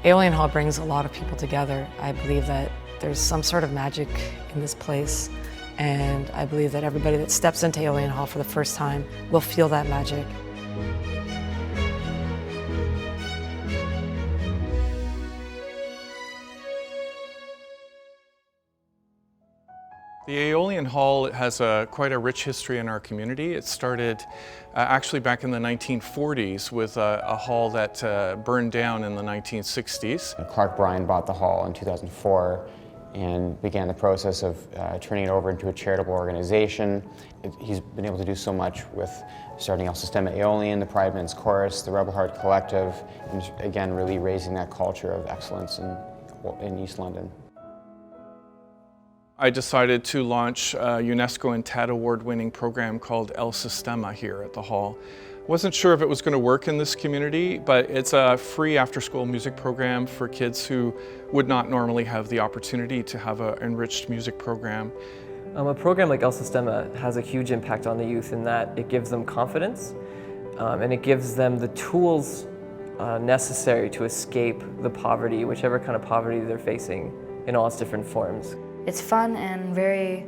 Aeolian Hall brings a lot of people together. I believe that there's some sort of magic in this place, and I believe that everybody that steps into Aeolian Hall for the first time will feel that magic. The Aeolian Hall has quite a rich history in our community. It started actually back in the 1940s with a hall that burned down in the 1960s. Clark Bryan bought the hall in 2004 and began the process of turning it over into a charitable organization. He's been able to do so much with starting El Sistema Aeolian, the Pride Men's Chorus, the Rebel Heart Collective, and again really raising that culture of excellence in East London. I decided to launch a UNESCO and TED award-winning program called El Sistema here at the Hall. Wasn't sure if it was going to work in this community, but it's a free after-school music program for kids who would not normally have the opportunity to have an enriched music program. A program like El Sistema has a huge impact on the youth in that it gives them confidence and it gives them the tools necessary to escape the poverty, whichever kind of poverty they're facing in all its different forms. It's fun and very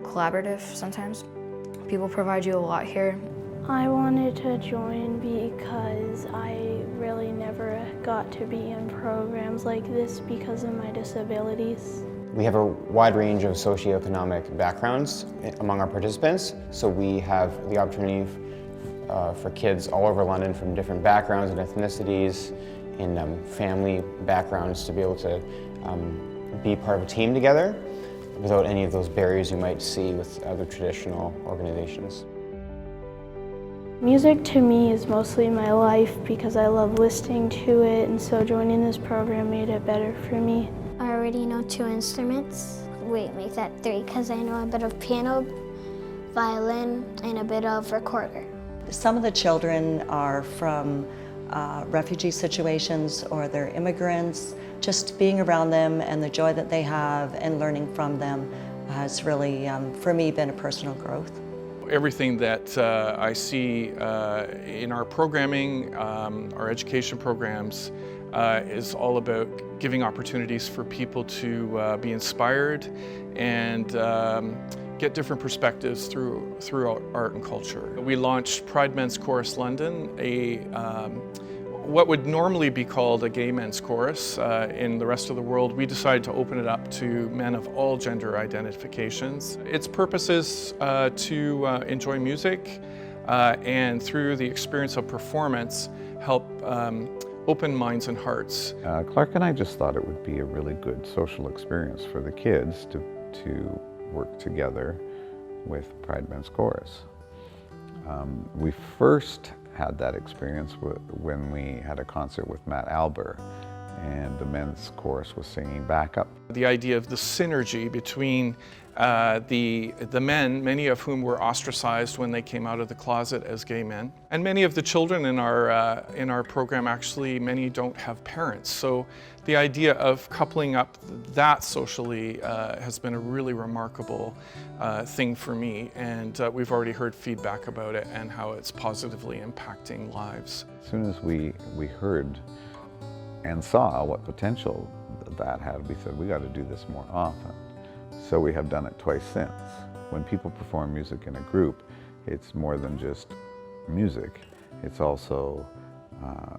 collaborative sometimes. People provide you a lot here. I wanted to join because I really never got to be in programs like this because of my disabilities. We have a wide range of socioeconomic backgrounds among our participants, so we have the opportunity for kids all over London from different backgrounds and ethnicities and family backgrounds to be able to be part of a team together without any of those barriers you might see with other traditional organizations. Music to me is mostly my life because I love listening to it, and so joining this program made it better for me. I already know 2 instruments. Wait, make that 3 because I know a bit of piano, violin, and a bit of recorder. Some of the children are from refugee situations or they're immigrants. Just being around them and the joy that they have and learning from them has really, for me, been a personal growth. Everything that I see in our programming, our education programs, is all about giving opportunities for people to be inspired and get different perspectives through art and culture. We launched Pride Men's Chorus London, what would normally be called a gay men's chorus in the rest of the world. We decided to open it up to men of all gender identifications. Its purpose is to enjoy music and through the experience of performance help open minds and hearts. Clark and I just thought it would be a really good social experience for the kids to work together with Pride Men's Chorus. We first had that experience when we had a concert with Matt Albert and the men's chorus was singing backup. The idea of the synergy between the men, many of whom were ostracized when they came out of the closet as gay men, and many of the children in our program, actually many don't have parents. So the idea of coupling up that socially has been a really remarkable thing for me, and we've already heard feedback about it and how it's positively impacting lives. As soon as we heard and saw what potential that had, we said, we got to do this more often. So we have done it twice since. When people perform music in a group, it's more than just music. It's also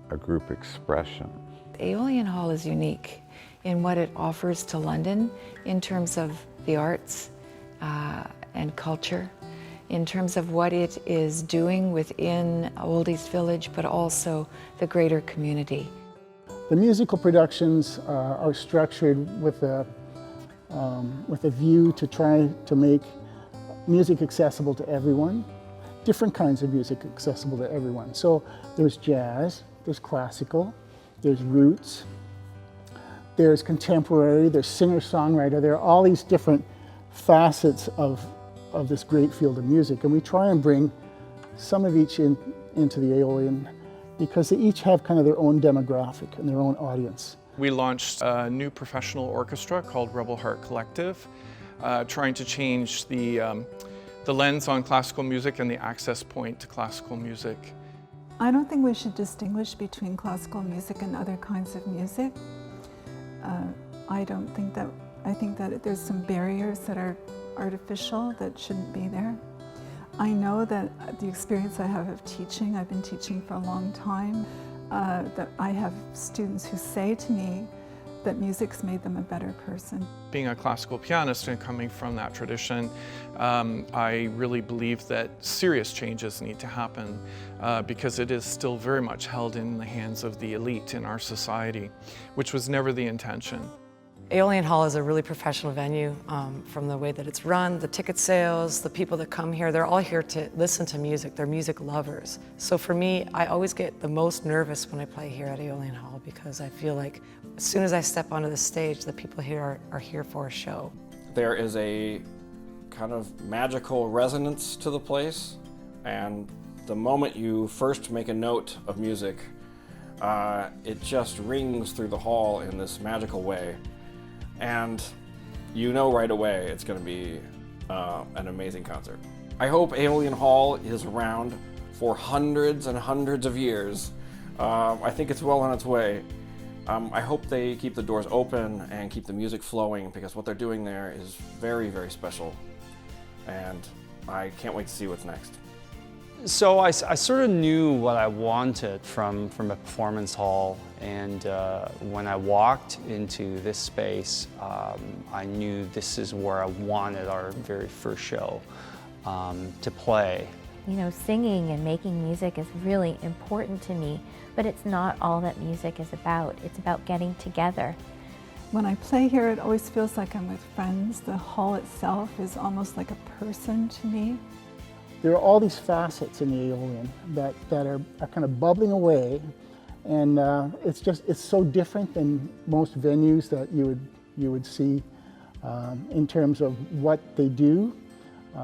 a group expression. Aeolian Hall is unique in what it offers to London in terms of the arts and culture, in terms of what it is doing within Old East Village, but also the greater community. The musical productions are structured with a view to try to make music accessible to everyone, different kinds of music accessible to everyone. So there's jazz, there's classical, there's roots, there's contemporary, there's singer-songwriter. There are all these different facets of this great field of music, and we try and bring some of each into the Aeolian because they each have kind of their own demographic and their own audience. We launched a new professional orchestra called Rebel Heart Collective, trying to change the lens on classical music and the access point to classical music. I don't think we should distinguish between classical music and other kinds of music. I think that there's some barriers that are artificial that shouldn't be there. I know that the experience I have of teaching, I've been teaching for a long time, that I have students who say to me that music's made them a better person. Being a classical pianist and coming from that tradition, I really believe that serious changes need to happen because it is still very much held in the hands of the elite in our society, which was never the intention. Aeolian Hall is a really professional venue from the way that it's run, the ticket sales, the people that come here, they're all here to listen to music. They're music lovers. So for me, I always get the most nervous when I play here at Aeolian Hall because I feel like as soon as I step onto the stage, the people here are here for a show. There is a kind of magical resonance to the place, and the moment you first make a note of music, it just rings through the hall in this magical way. And you know right away it's going to be an amazing concert. I hope Aeolian Hall is around for hundreds and hundreds of years. I think it's well on its way. I hope they keep the doors open and keep the music flowing because what they're doing there is very, very special. And I can't wait to see what's next. So I sort of knew what I wanted from a performance hall, and when I walked into this space, I knew this is where I wanted our very first show to play. You know, singing and making music is really important to me, but it's not all that music is about. It's about getting together. When I play here, it always feels like I'm with friends. The hall itself is almost like a person to me. There are all these facets in the Aeolian that are kind of bubbling away, and it's so different than most venues that you would see in terms of what they do.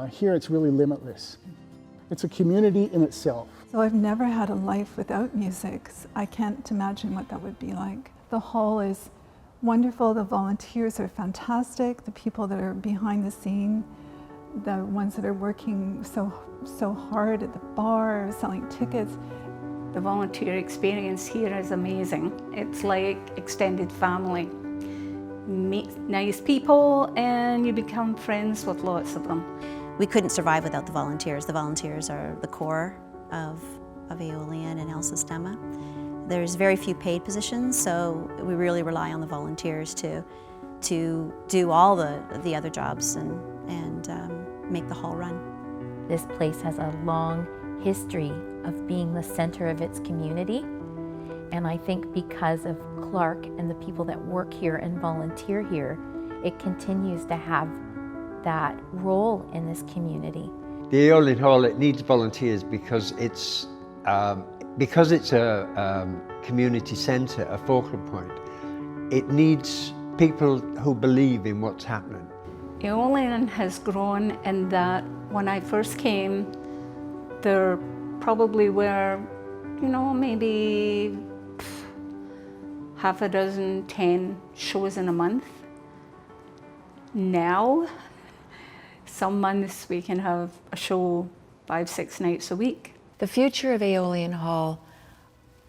Here it's really limitless. It's a community in itself. So I've never had a life without music. I can't imagine what that would be like. The hall is wonderful, the volunteers are fantastic, the people that are behind the scene, the ones that are working so hard at the bar, selling tickets. The volunteer experience here is amazing. It's like extended family. Meet nice people and you become friends with lots of them. We couldn't survive without the volunteers. The volunteers are the core of Aeolian and El Sistema. There's very few paid positions, so we really rely on the volunteers to do all the other jobs and make the hall run. This place has a long history of being the center of its community, and I think because of Clark and the people that work here and volunteer here, it continues to have that role in this community. The Aeolian Hall, it needs volunteers because it's a community centre, a focal point. It needs people who believe in what's happening. Aeolian has grown in that when I first came, there probably were, maybe half a dozen, 10 shows in a month. Now, some months we can have a show 5-6 nights a week. The future of Aeolian Hall,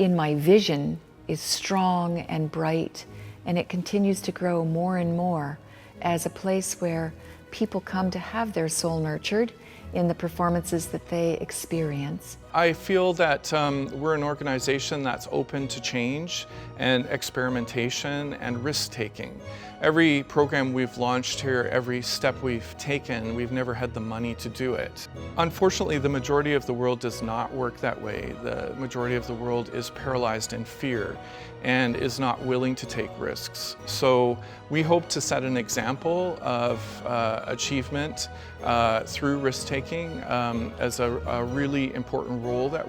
in my vision, is strong and bright, and it continues to grow more and more as a place where people come to have their soul nurtured in the performances that they experience. I feel that we're an organization that's open to change and experimentation and risk-taking. Every program we've launched here, every step we've taken, we've never had the money to do it. Unfortunately, the majority of the world does not work that way. The majority of the world is paralyzed in fear and is not willing to take risks. So we hope to set an example of achievement through risk-taking as a really important role that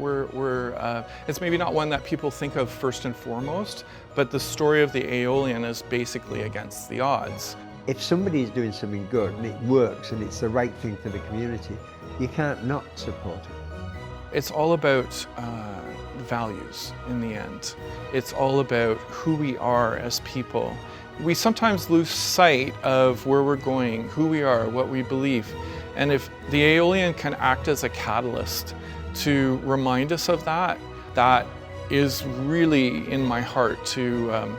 it's maybe not one that people think of first and foremost, but the story of the Aeolian is basically against the odds. If somebody is doing something good and it works and it's the right thing for the community, you can't not support it. It's all about values in the end. It's all about who we are as people. We sometimes lose sight of where we're going, who we are, what we believe. And if the Aeolian can act as a catalyst to remind us of that, that is really in my heart to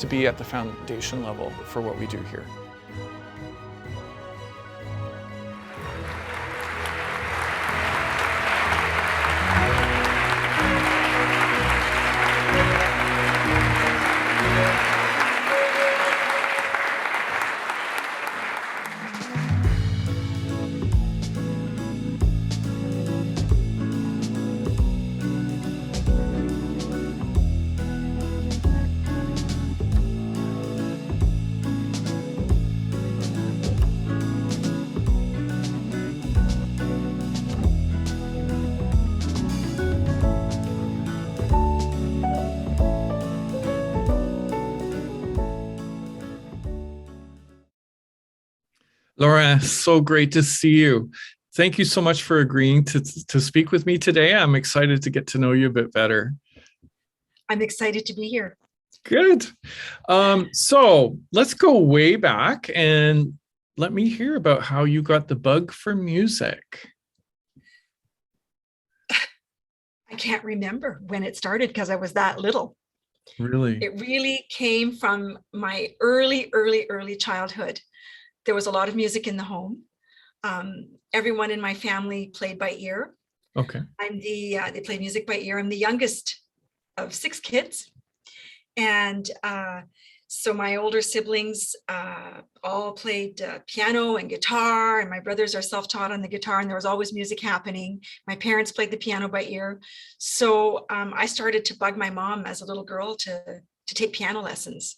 be at the foundation level for what we do here. Laura, so great to see you. Thank you so much for agreeing to speak with me today. I'm excited to get to know you a bit better. I'm excited to be here. Good. So let's go way back and let me hear about how you got the bug for music. I can't remember when it started because I was that little. Really? It really came from my early childhood. There was a lot of music in the home. Everyone in my family played by ear. Okay. They played music by ear. I'm the youngest of 6 kids. And so my older siblings all played piano and guitar, and my brothers are self-taught on the guitar, and there was always music happening. My parents played the piano by ear. So I started to bug my mom as a little girl to take piano lessons.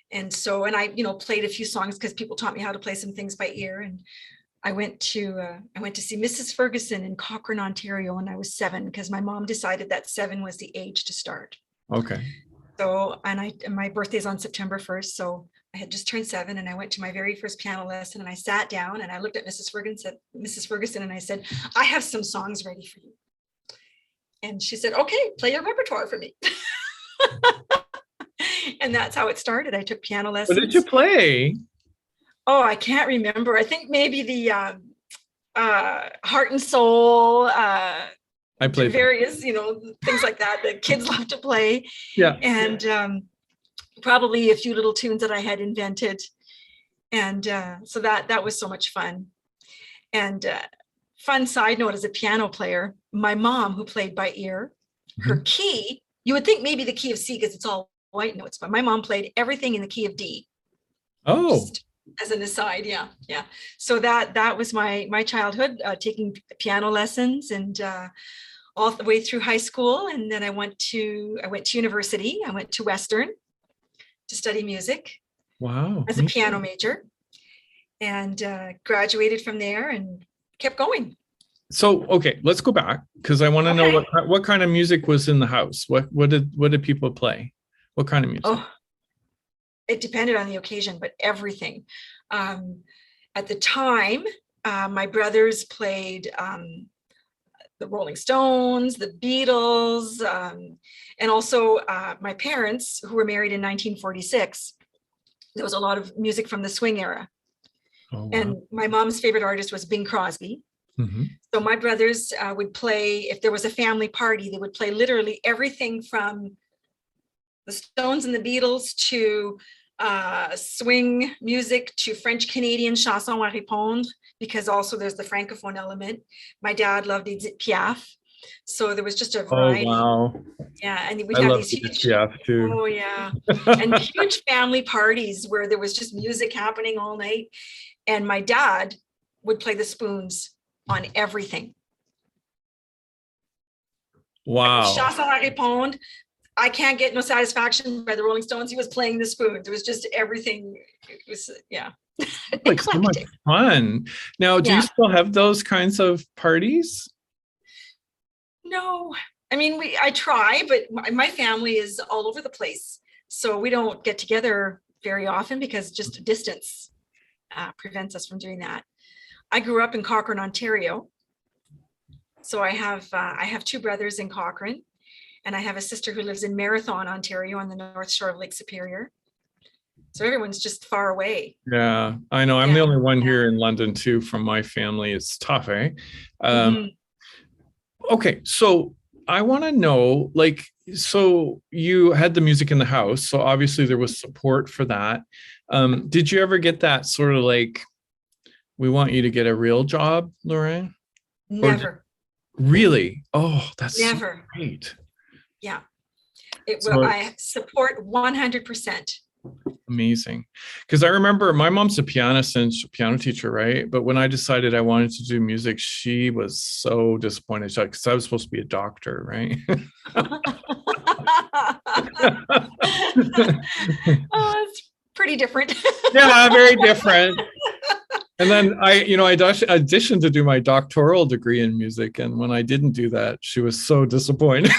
And I, played a few songs because people taught me how to play some things by ear. And I went to see Mrs. Ferguson in Cochrane, Ontario when I was 7, because my mom decided that 7 was the age to start. Okay. So, and my birthday's on September 1st. So I had just turned 7, and I went to my very first piano lesson, and I sat down and I looked at Mrs. Ferguson and I said, I have some songs ready for you. And she said, okay, play your repertoire for me. And that's how it started. I took piano lessons. What did you play? Oh, I can't remember. I think maybe the Heart and Soul, I played various, things like that that kids love to play. Yeah. And probably a few little tunes that I had invented. And so that was so much fun. And fun side note, as a piano player, my mom, who played by ear, her key, you would think maybe the key of C because it's all white notes, but my mom played everything in the key of D. Oh. Just as an aside, yeah. So that was my childhood, taking piano lessons, and all the way through high school. And then I went to university. I went to Western to study music. Wow. As a piano major, and graduated from there and kept going. So, okay, let's go back because I want to know what kind of music was in the house. What did people play? What kind of music? Oh, it depended on the occasion, but everything. At the time, my brothers played the Rolling Stones, the Beatles, and also my parents, who were married in 1946. There was a lot of music from the swing era. Oh, wow. And my mom's favorite artist was Bing Crosby. Mm-hmm. So my brothers would play, if there was a family party, they would play literally everything from the Stones and the Beatles to swing music to French Canadian chansons à répondre, because also there's the francophone element. My dad loved Edith Piaf. So there was just a variety. Oh, wow. Yeah, and we'd I have love these huge, Piaf too. oh yeah, and huge family parties where there was just music happening all night. And my dad would play the spoons on everything. Wow. Chanson à répondre, I Can't Get No Satisfaction by the Rolling Stones. He was playing the spoons. It was just everything. It was, yeah. Like so much fun. Now, do you still have those kinds of parties? No, I mean, I try, but my family is all over the place. So we don't get together very often because just distance prevents us from doing that. I grew up in Cochrane, Ontario. So I have 2 brothers in Cochrane, and I have a sister who lives in Marathon, Ontario, on the North Shore of Lake Superior. So everyone's just far away. Yeah, I know. I'm the only one here in London too from my family. It's tough, eh? Okay, so I want to know, like, so you had the music in the house, so obviously there was support for that. Did you ever get that sort of like, we want you to get a real job, Laurraine? Never. Really? Oh, that's so Never. great. Yeah. It will. So I support 100%. amazing. Because I remember my mom's a pianist and piano teacher, right? But when I decided I wanted to do music, she was so disappointed because I was supposed to be a doctor, right? Oh, it's pretty different. Yeah, very different. And then I auditioned to do my doctoral degree in music. And when I didn't do that, she was so disappointed.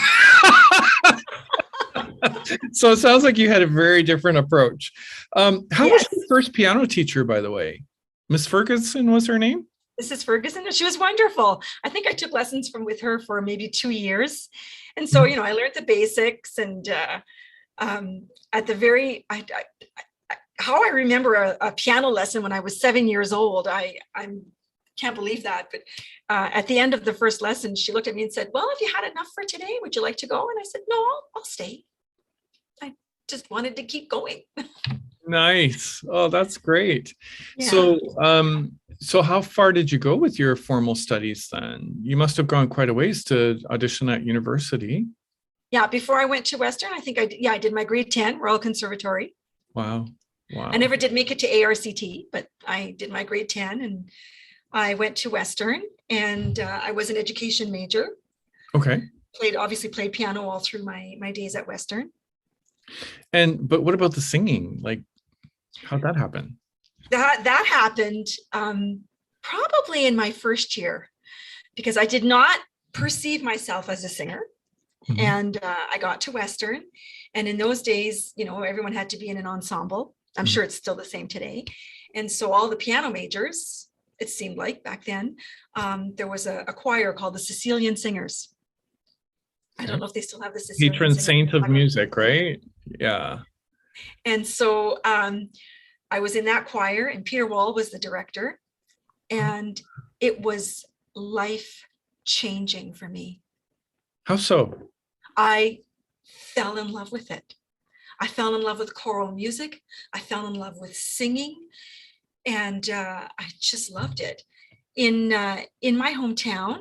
So it sounds like you had a very different approach. How was your first piano teacher, by the way? Miss Ferguson was her name? Mrs. Ferguson, she was wonderful. I think I took lessons with her for maybe 2 years. And so, I learned the basics, and at the very, how I remember a piano lesson when I was 7 years old, I can't believe that. But at the end of the first lesson, she looked at me and said, well, have you had enough for today? Would you like to go? And I said, no, I'll stay. I just wanted to keep going. Nice. Oh, that's great. Yeah. So how far did you go with your formal studies then? You must have gone quite a ways to audition at university. Yeah, before I went to Western, I think I did my grade 10 Royal Conservatory. Wow. Wow. I never did make it to ARCT, but I did my grade 10 and I went to Western, and I was an education major. Okay. Obviously played piano all through my days at Western. But what about the singing? Like, how'd that happen? That happened probably in my first year, because I did not perceive myself as a singer. Mm-hmm. And I got to Western, and in those days, everyone had to be in an ensemble. I'm sure it's still the same today. And so all the piano majors, it seemed like back then, there was a choir called the Sicilian Singers. I don't know if they still have the Sicilian Patron Singers. saint of music, right? Yeah. And so I was in that choir, and Peter Wall was the director, and it was life-changing for me. How so? I fell in love with it. I fell in love with choral music. I fell in love with singing, and I just loved it. In my hometown,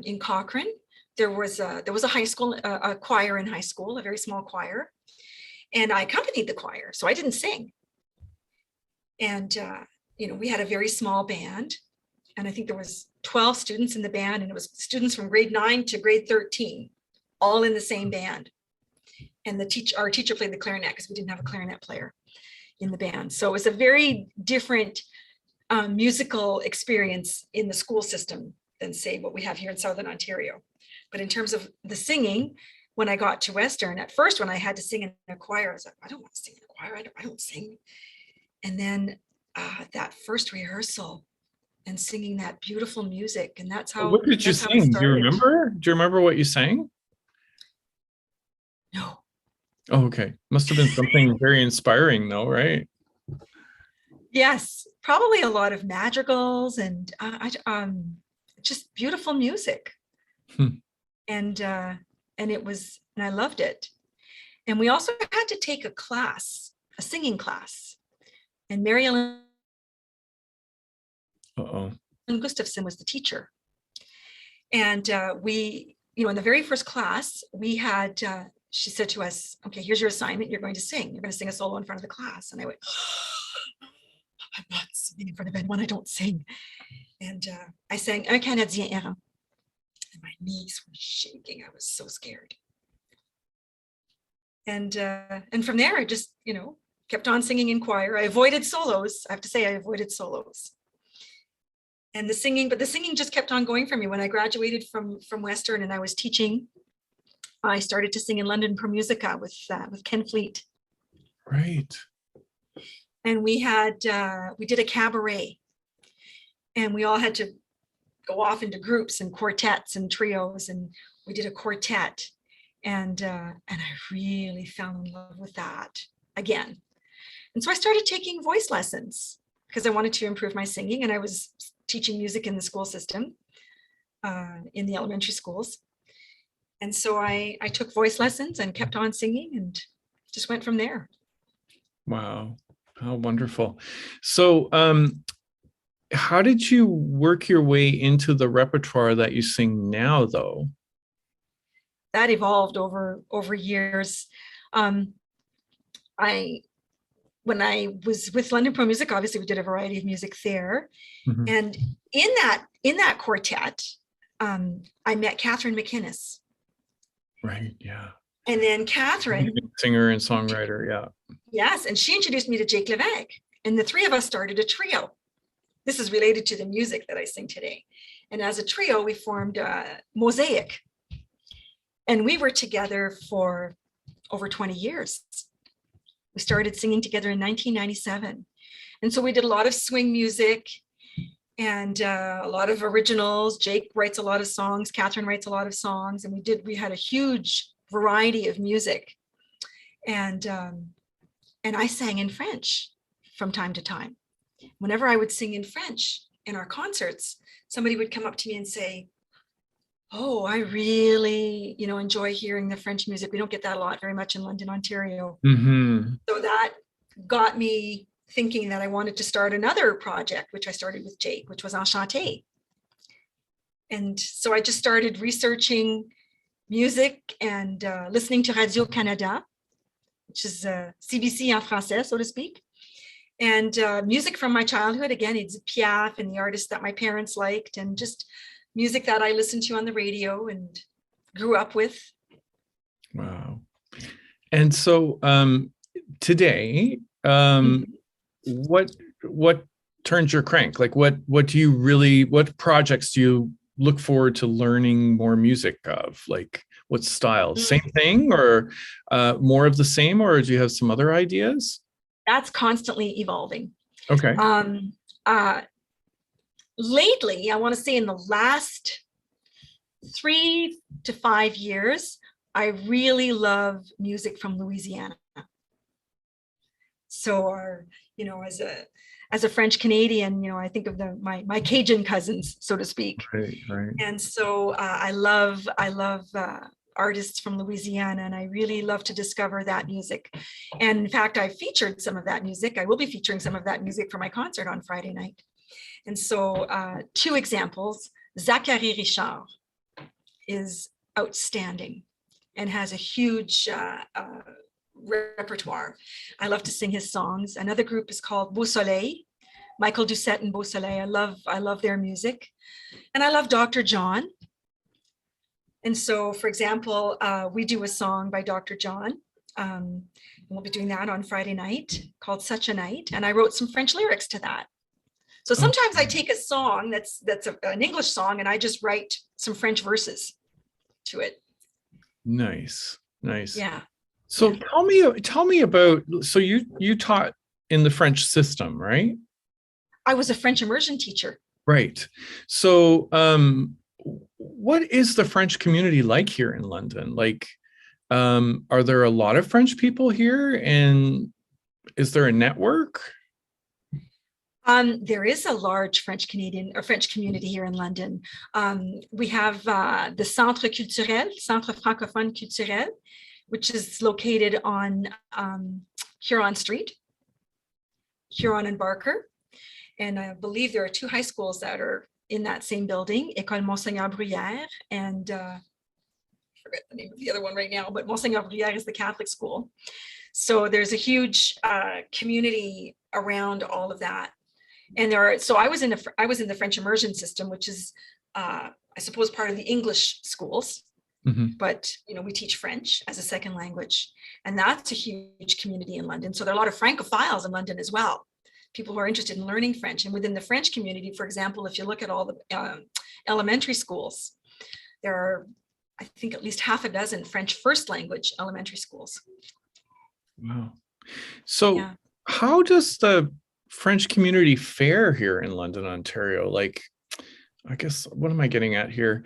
in Cochrane, there was a high school, a choir in high school, a very small choir, and I accompanied the choir, so I didn't sing. And we had a very small band, and I think there was 12 students in the band, and it was students from grade 9 to grade 13, all in the same band. And our teacher played the clarinet, because we didn't have a clarinet player in the band. So it was a very different musical experience in the school system than, say, what we have here in Southern Ontario. But in terms of the singing, when I got to Western, at first when I had to sing in a choir, I was like, I don't want to sing in a choir. I don't sing. And then that first rehearsal and singing that beautiful music, and that's how. What did you sing? Do you remember? Do you remember what you sang? No. Oh, okay. Must have been something very inspiring, though, right? Yes, probably a lot of madrigals and just beautiful music. And I loved it. And we also had to take a class, a singing class. And Mary Ellen Gustafson was the teacher. And we, in the very first class, we had, she said to us, okay, here's your assignment. You're going to sing. You're going to sing a solo in front of the class. And I went, I'm not singing in front of anyone. I don't sing. And I sang Un Canadien errant. And my knees were shaking. I was so scared. And from there, I just, kept on singing in choir. I avoided solos. I have to say, I avoided solos. And the singing just kept on going for me. When I graduated from Western and I was teaching, I started to sing in London Pro Musica with Ken Fleet. Right. And we did a cabaret, and we all had to go off into groups and quartets and trios, and we did a quartet, and I really fell in love with that again. And so I started taking voice lessons because I wanted to improve my singing, and I was teaching music in the school system, in the elementary schools. And so I took voice lessons and kept on singing and just went from there. Wow, how wonderful. So how did you work your way into the repertoire that you sing now, though? That evolved over years. When I was with London Pro Music, obviously we did a variety of music there. Mhm. And in that quartet, I met Catherine McInnes. Right, yeah. And then Catherine, Singer and songwriter, yeah. yes, and she introduced me to Jake Levesque. And the three of us started a trio. This is related to the music that I sing today. And as a trio, we formed Mosaic. And we were together for over 20 years. We started singing together in 1997. And so we did a lot of swing music and a lot of originals. Jake writes a lot of songs. Catherine writes a lot of songs. And we had a huge variety of music. And I sang in French from time to time. Whenever I would sing in French in our concerts, somebody would come up to me and say, oh, I really, enjoy hearing the French music. We don't get that a lot very much in London, Ontario. Mm-hmm. So that got me thinking that I wanted to start another project, which I started with Jake, which was Enchanté. And so I just started researching music and listening to Radio-Canada, which is CBC en français, so to speak. And music from my childhood, again, it's Piaf and the artists that my parents liked, and just music that I listened to on the radio and grew up with. Wow. And so today, what turns your crank? Like what projects do you look forward to learning more music of? Like what styles? Same thing or more of the same, or do you have some other ideas? That's constantly evolving. Okay. Lately, I want to say in the last 3 to 5 years, I really love music from Louisiana. So as a French Canadian, I think of my Cajun cousins, so to speak. Right, right. And so I love artists from Louisiana, and I really love to discover that music. And in fact, I've featured some of that music. I will be featuring some of that music for my concert on Friday night. And so 2 examples, Zachary Richard is outstanding and has a huge repertoire. I love to sing his songs. Another group is called Beau Soleil, Michael Doucette and Beau Soleil. I love their music. And I love Dr. John. And so, for example, we do a song by Dr. John. And we'll be doing that on Friday night called Such a Night. And I wrote some French lyrics to that. So sometimes I take a song that's an English song and I just write some French verses to it. Nice. Yeah. So tell me about, so you taught in the French system, right? I was a French immersion teacher. Right. So what is the French community like here in London? Like, are there a lot of French people here, and is there a network? There is a large French community here in London. We have the Centre Francophone Culturel, which is located on Huron Street, Huron and Barker. And I believe there are 2 high schools that are in that same building, École Monseigneur Bruyère, and I forget the name of the other one right now, but Monseigneur Bruyère is the Catholic school. So there's a huge community around all of that. And so I was in the French immersion system, which is, I suppose, part of the English schools. Mm-hmm. But we teach French as a second language, and that's a huge community in London. So there are a lot of Francophiles in London as well, people who are interested in learning French. And within the French community, for example, if you look at all the elementary schools, there are, I think, at least half a dozen French first language elementary schools. Wow. So how does the French community fare here in London, Ontario? Like, I guess, what am I getting at here?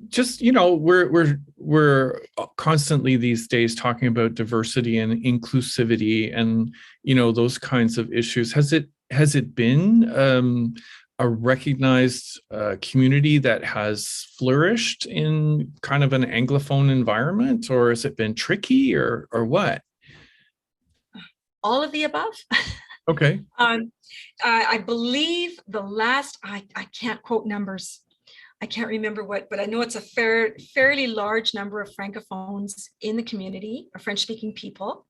Just, we're constantly these days talking about diversity and inclusivity and, those kinds of issues. Has it been a recognized community that has flourished in kind of an Anglophone environment, or has it been tricky, or what? All of the above. Okay. I believe the last, I can't quote numbers. I can't remember what, but I know it's a fairly large number of Francophones in the community, or French-speaking people.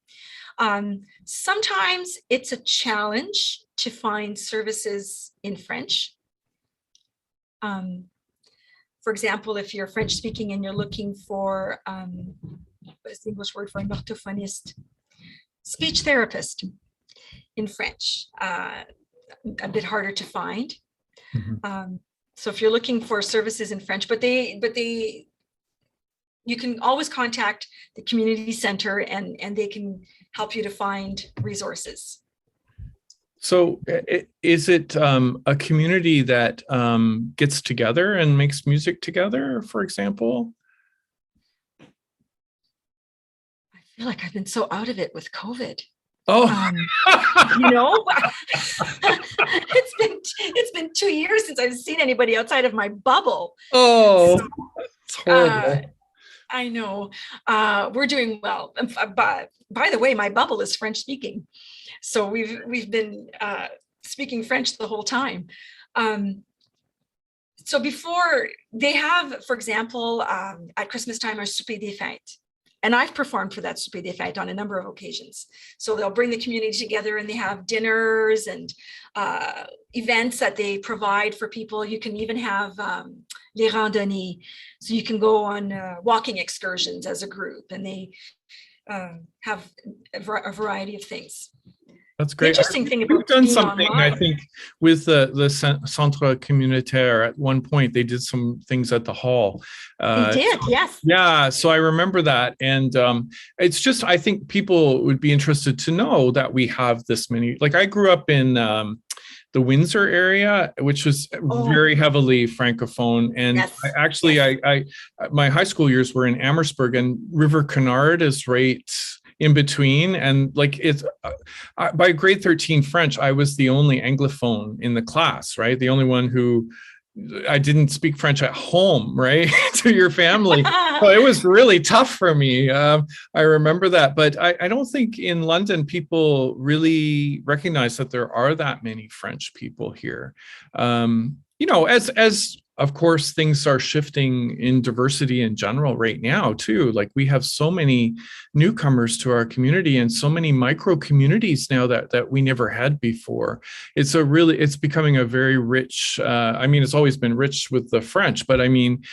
Sometimes it's a challenge to find services in French. For example, if you're French-speaking and you're looking for, what is the English word for an orthophonist? Speech therapist in French, a bit harder to find. So if you're looking for services in French, but you can always contact the community center and they can help you to find resources. So is it a community that gets together and makes music together, for example? I feel like I've been so out of it with COVID. Oh, you know, it's been 2 years since I've seen anybody outside of my bubble. Oh, so, it's horrible. I know. We're doing well. By the way, my bubble is French speaking, so we've been speaking French the whole time. So before they have, for example, at Christmas time, our Souper des Fêtes. And I've performed for that Souper des Fêtes on a number of occasions. So they'll bring the community together and they have dinners and events that they provide for people. You can even have les randonnées. So you can go on walking excursions as a group, and they have a variety of things. That's great. Interesting thing about We've done being something, online. I think, with the Centre Communautaire. At one point, they did some things at the hall. They did, yes. Yeah, so I remember that. And it's just, I think people would be interested to know that we have this many. Like, I grew up in the Windsor area, which was very heavily Francophone. And I my high school years were in Amherstburg, and River Canard is right in between. And like, it's by grade 13 French, I was the only Anglophone in the class, right? The only one who, I didn't speak French at home, right? To your family. So it was really tough for me. I remember that, but I don't think in London people really recognize that there are that many French people here. You know, as of course, things are shifting in diversity in general right now too. Like, we have so many newcomers to our community and so many micro communities now that we never had before. It's becoming a very rich, I mean, it's always been rich with the French, but I mean,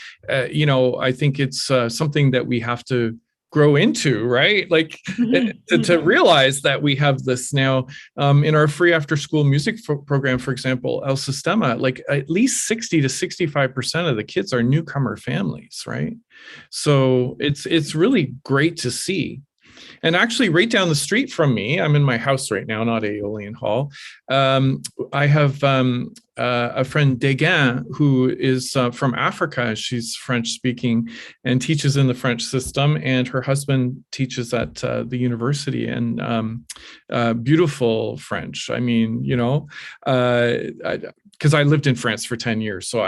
you know, I think it's something that we have to grow into, right? Like, to realize that we have this now in our free after school music program, for example, El Sistema, like at least 60 to 65% of the kids are newcomer families, right? So it's really great to see. And actually, right down the street from me, I'm in my house right now, not Aeolian Hall. I have a friend, Degan, who is from Africa. She's French speaking and teaches in the French system. And her husband teaches at the university, and beautiful French. I mean, you know, because I lived in France for 10 years. So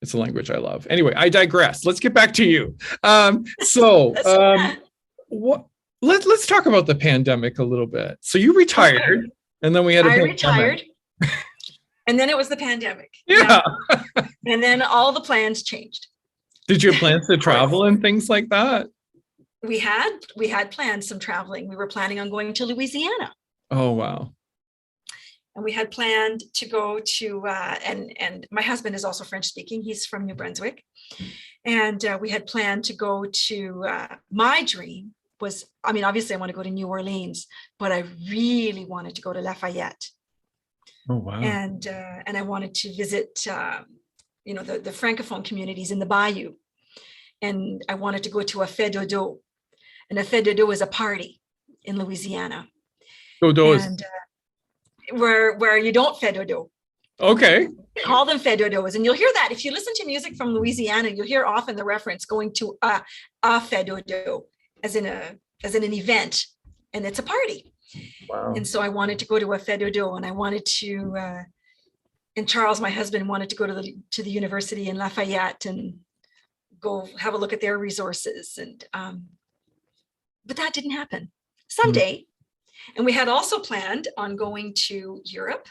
it's a language I love. Anyway, I digress. Let's get back to you. Let's talk about the pandemic a little bit. So you retired, and then we had a pandemic. Retired, and then it was the pandemic. Yeah. And then all the plans changed. Did you have plans to travel and things like that? We had planned some traveling. We were planning on going to Louisiana. Oh, wow. And we had planned to go to, and my husband is also French speaking. He's from New Brunswick. And we had planned to go to, my dream was, I mean, obviously I want to go to New Orleans, but I really wanted to go to Lafayette. Oh, wow. And I wanted to visit, you know, the Francophone communities in the Bayou. And I wanted to go to a fête dodo. And a fête dodo is a party in Louisiana. Dodo is... where you don't fête dodo. Okay. Call them fête dodos. And you'll hear that. If you listen to music from Louisiana, you'll hear often the reference going to a fête dodo, as in an event, and it's a party. Wow. And so I wanted to go to a fête dodo, and I wanted to and Charles, my husband, wanted to go to the university in Lafayette and go have a look at their resources. And but that didn't happen. Someday. And we had also planned on going to Europe.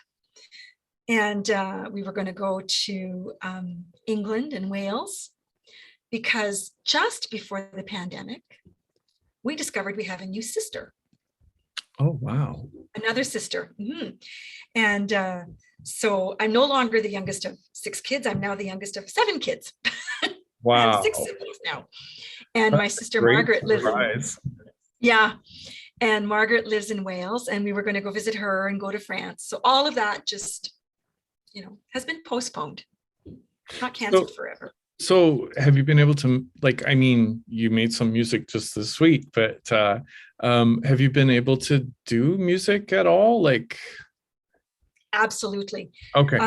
And we were going to go to England and Wales, because just before the pandemic, we discovered we have a new sister. Oh, wow. Another sister. And so I'm no longer the youngest of 6 kids. I'm now the youngest of 7 kids. Wow. I have 6 siblings now. And my sister Margaret lives and Margaret lives in Wales, and we were going to go visit her and go to France. So all of that just, has been postponed, not canceled forever. So have you been able to, you made some music just this week, but have you been able to do music at all? Absolutely. Okay.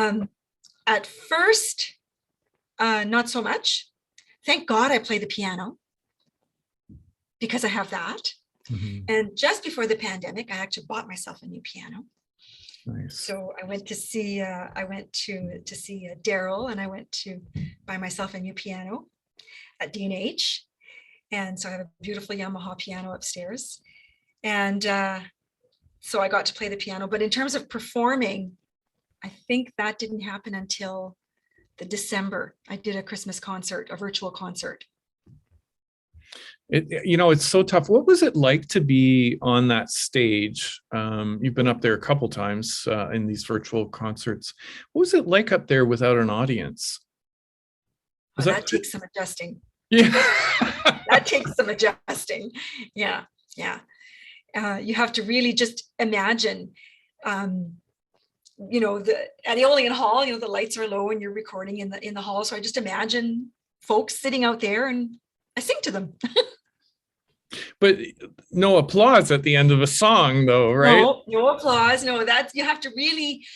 At first, not so much. Thank God I play the piano, because I have that. And just before the pandemic, I actually bought myself a new piano. Nice. So I went to see Daryl, and I went to buy myself a new piano at D&H. And so I have a beautiful Yamaha piano upstairs. And so I got to play the piano. But in terms of performing, I think that didn't happen until the December. I did a Christmas concert, a virtual concert. It's so tough. What was it like to be on that stage? You've been up there a couple times in these virtual concerts. What was it like up there without an audience? That takes some adjusting. Yeah. That takes some adjusting. Yeah. You have to really just imagine, at Aeolian Hall, the lights are low and you're recording in the hall. So I just imagine folks sitting out there, and I sing to them. But no applause at the end of a song, though, right? No applause. No, you have to really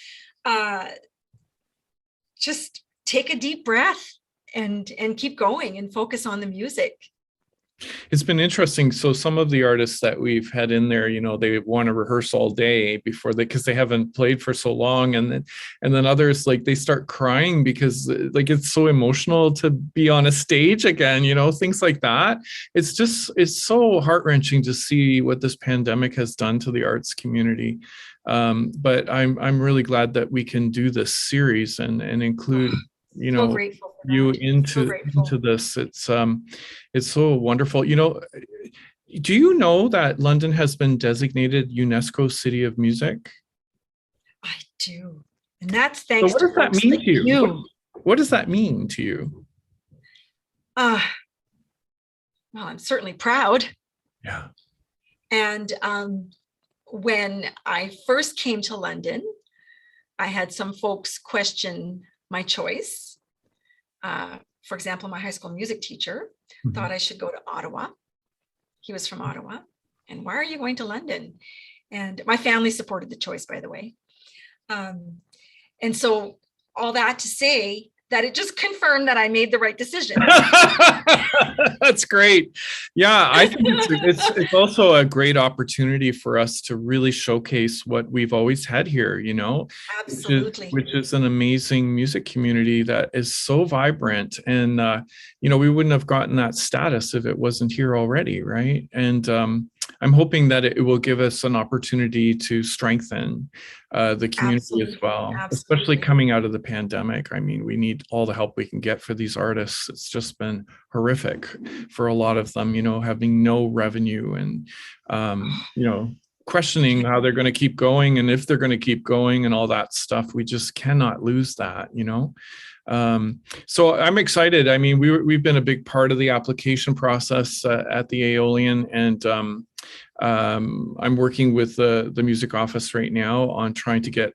just take a deep breath and keep going and focus on the music. It's been interesting. So some of the artists that we've had in there, they want to rehearse all day because they haven't played for so long, and then others, they start crying because it's so emotional to be on a stage again, things like that. It's so heart-wrenching to see what this pandemic has done to the arts community. But I'm really glad that we can do this series and include So grateful for that. you into this. It's so wonderful. Do you know that London has been designated UNESCO City of Music? I do, and that's thanks to. So what does that mean to you? What does that mean to you? Well, I'm certainly proud. Yeah. And when I first came to London, I had some folks question my choice. For example, my high school music teacher thought I should go to Ottawa. He was from Ottawa. And why are you going to London? And my family supported the choice, by the way. And so all that to say that it just confirmed that I made the right decision. That's great. Yeah, I think it's also a great opportunity for us to really showcase what we've always had here, Absolutely. Which is an amazing music community that is so vibrant. And, we wouldn't have gotten that status if it wasn't here already, right? And I'm hoping that it will give us an opportunity to strengthen the community as well, especially coming out of the pandemic. I mean, we need all the help we can get for these artists. It's just been horrific for a lot of them, having no revenue and, questioning how they're going to keep going and if they're going to keep going and all that stuff. We just cannot lose that, So I'm excited. I mean, we've been a big part of the application process at the Aeolian, and I'm working with the music office right now on trying to get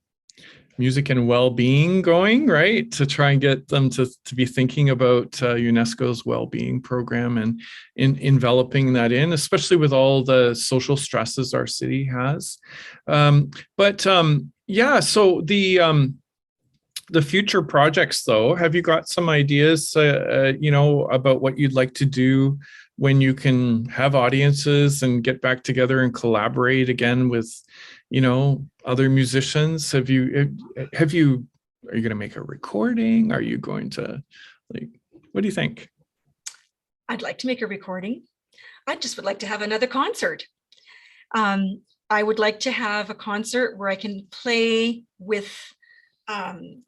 music and well-being going, right? To try and get them to be thinking about UNESCO's well-being program and enveloping that in, especially with all the social stresses our city has. So the future projects, though, have you got some ideas, about what you'd like to do when you can have audiences and get back together and collaborate again with, other musicians? Have you are you going to make a recording? Are you going to, like, what do you think? I'd like to make a recording. I just would like to have another concert. I would like to have a concert where I can play with,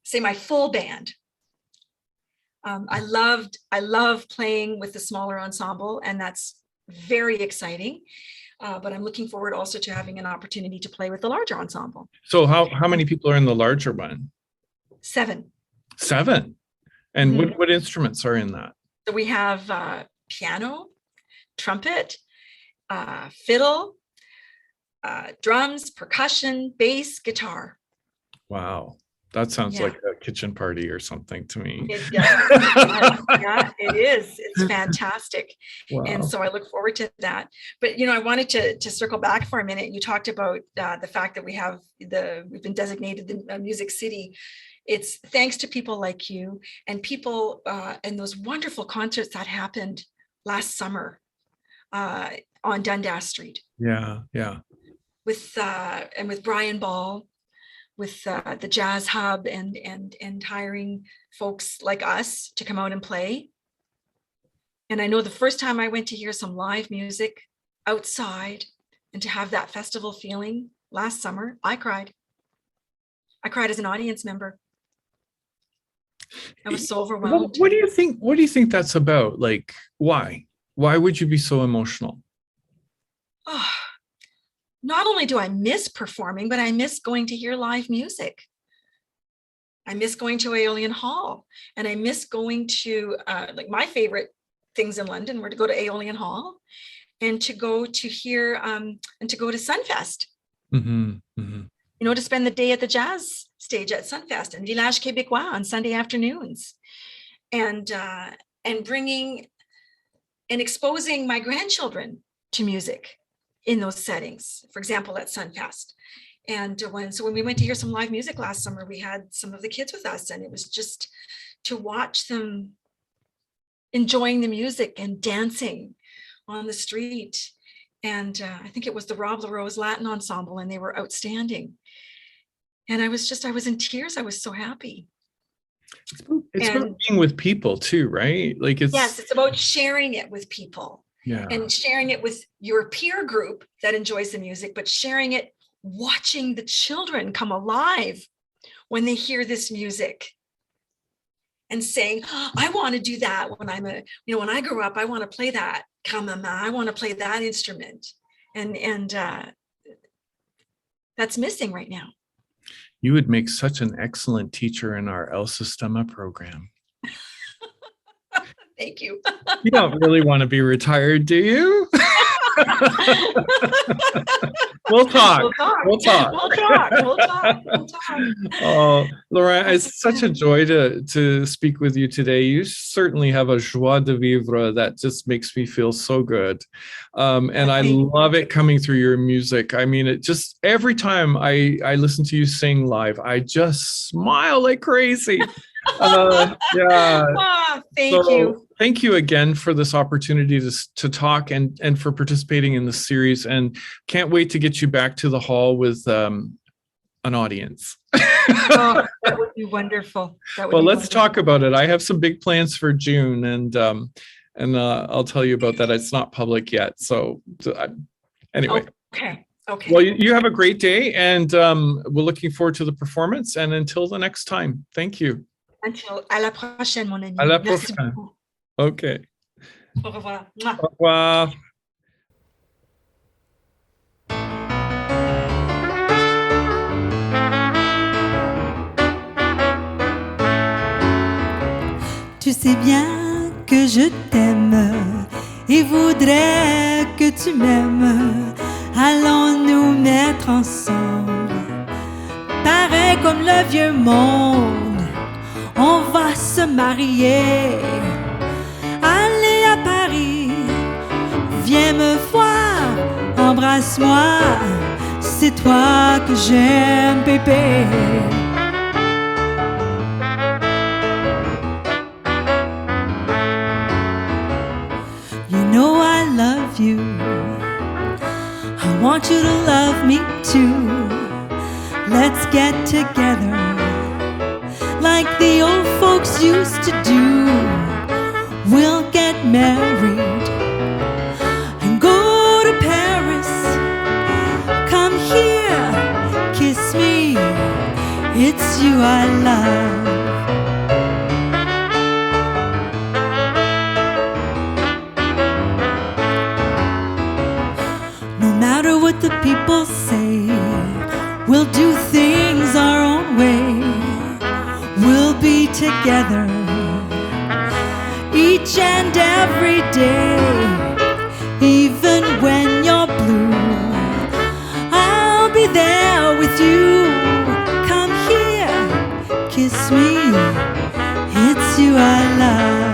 say, my full band. I love playing with the smaller ensemble, and that's very exciting. But I'm looking forward also to having an opportunity to play with the larger ensemble. So how many people are in the larger one? 7. 7. And what instruments are in that? So we have piano, trumpet, fiddle, drums, percussion, bass, guitar. Wow. That sounds Yeah. like a kitchen party or something to me. It does. Yeah, it is. It's fantastic. Wow. And so I look forward to that. But, I wanted to circle back for a minute. You talked about the fact that we've been designated the Music City. It's thanks to people like you and people and those wonderful concerts that happened last summer on Dundas Street. Yeah. With Brian Ball, with the Jazz Hub and hiring folks like us to come out and play. And I know the first time I went to hear some live music outside and to have that festival feeling last summer, I cried. I cried as an audience member. I was so overwhelmed. What do you think that's about? Like, why would you be so emotional? Oh, not only do I miss performing, but I miss going to hear live music. I miss going to Aeolian Hall, and I miss going to like my favorite things in London were to go to Aeolian Hall and to go to hear and to go to Sunfest. To spend the day at the jazz stage at Sunfest and Village Québécois on Sunday afternoons, and bringing and exposing my grandchildren to music in those settings, for example, at Sunfest. And when we went to hear some live music last summer, we had some of the kids with us, and it was just to watch them enjoying the music and dancing on the street. And I think it was the Rob LaRose Latin Ensemble, and they were outstanding. And I was in tears. I was so happy. It's about being with people too, right? Like it's about sharing it with people. Yeah. And sharing it with your peer group that enjoys the music, but sharing it, watching the children come alive when they hear this music and saying, oh, I want to do that when when I grow up, I want to play that. I want to play that instrument. And that's missing right now. You would make such an excellent teacher in our El Sistema program. Thank you. You don't really want to be retired, do you? We'll talk. Oh, Laurraine, it's such a joy to speak with you today. You certainly have a joie de vivre that just makes me feel so good. And I love it coming through your music. I mean, it just, every time I listen to you sing live, I just smile like crazy. Thank you. Thank you again for this opportunity to talk and for participating in the series, and can't wait to get you back to the hall with an audience. That would be wonderful. Let's talk about it. I have some big plans for June, and I'll tell you about that. It's not public yet. So anyway. Okay. Well, you have a great day, and we're looking forward to the performance. And until the next time, thank you. Until à la prochaine, mon ami. À la Merci prochaine. beaucoup. Okay. Au revoir. Au revoir. Tu sais bien que je t'aime et voudrais que tu m'aimes. Allons nous mettre ensemble, pareil comme le vieux monde. On va se marier, aller à Paris. Viens me voir, embrasse-moi, c'est toi que j'aime, bébé. You know I love you, I want you to love me too. Let's get together, the old folks used to do. We'll get married and go to Paris. Come here, kiss me, it's you I love. No matter what the people say, we'll do things our own way. We'll be together each and every day. Even when you're blue, I'll be there with you. Come here, kiss me, it's you I love.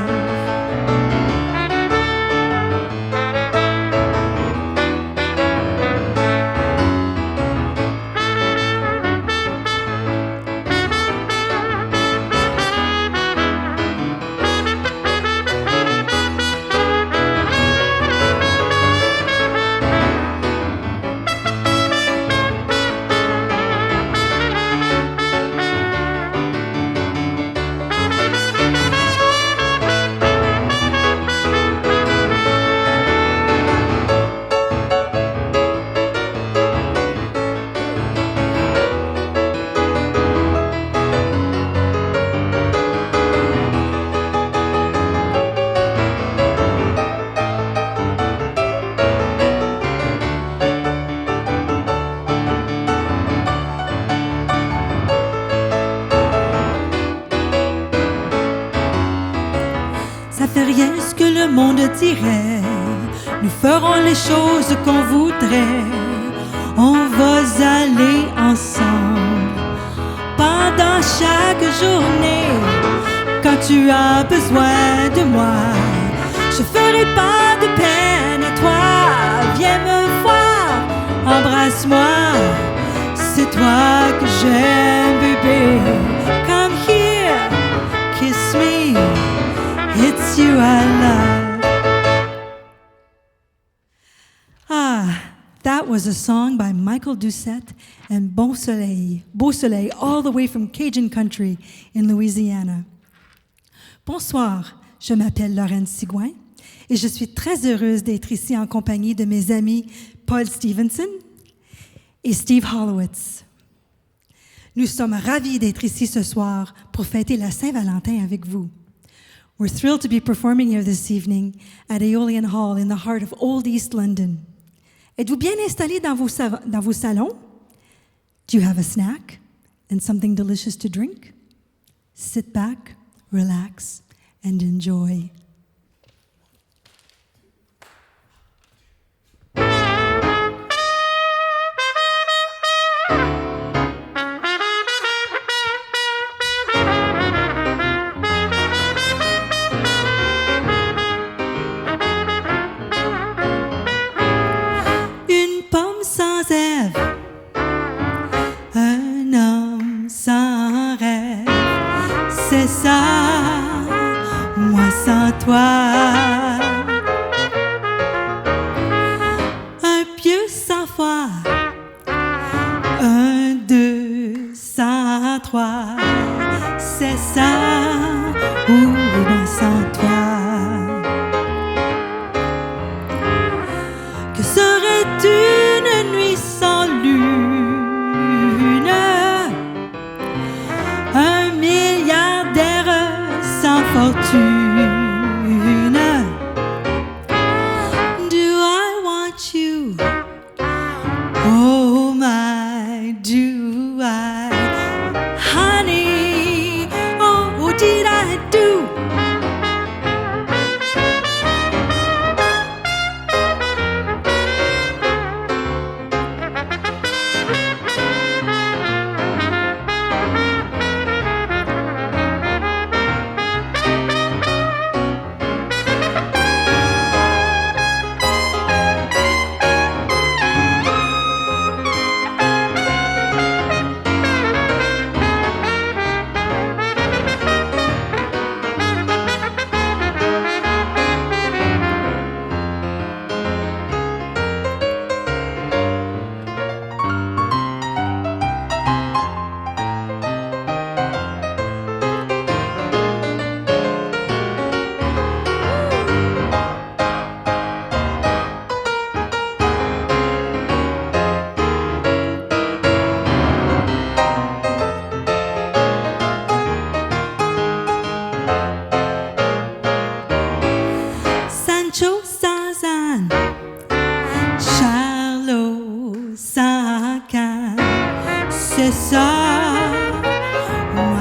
Ça fait rien ce que le monde dirait. Nous ferons les choses qu'on voudrait. On va aller ensemble pendant chaque journée. Quand tu as besoin de moi, je ferai pas de peine à toi. Viens me voir, embrasse-moi. C'est toi que j'aime, bébé. Come here, kiss me. It's you I love. Ah, that was a song by Michael Doucette and Beau Soleil, all the way from Cajun country in Louisiana. Bonsoir, je m'appelle Laurraine Sigouin et je suis très heureuse d'être ici en compagnie de mes amis Paul Stevenson et Steve Hollowitz. Nous sommes ravis d'être ici ce soir pour fêter la Saint-Valentin avec vous. We're thrilled to be performing here this evening at Aeolian Hall in the heart of Old East London. Êtes-vous bien installés dans vos salons? Do you have a snack and something delicious to drink? Sit back, relax, and enjoy. Un homme sans rêve, c'est ça, moi sans toi. Un pieu sans foi, 1, 2, 103, c'est ça, ou moi sans toi. Que serait une nuit sans lune, un milliardaire sans fortune? Do I want you? Oh my, do I? Honey, oh did I do?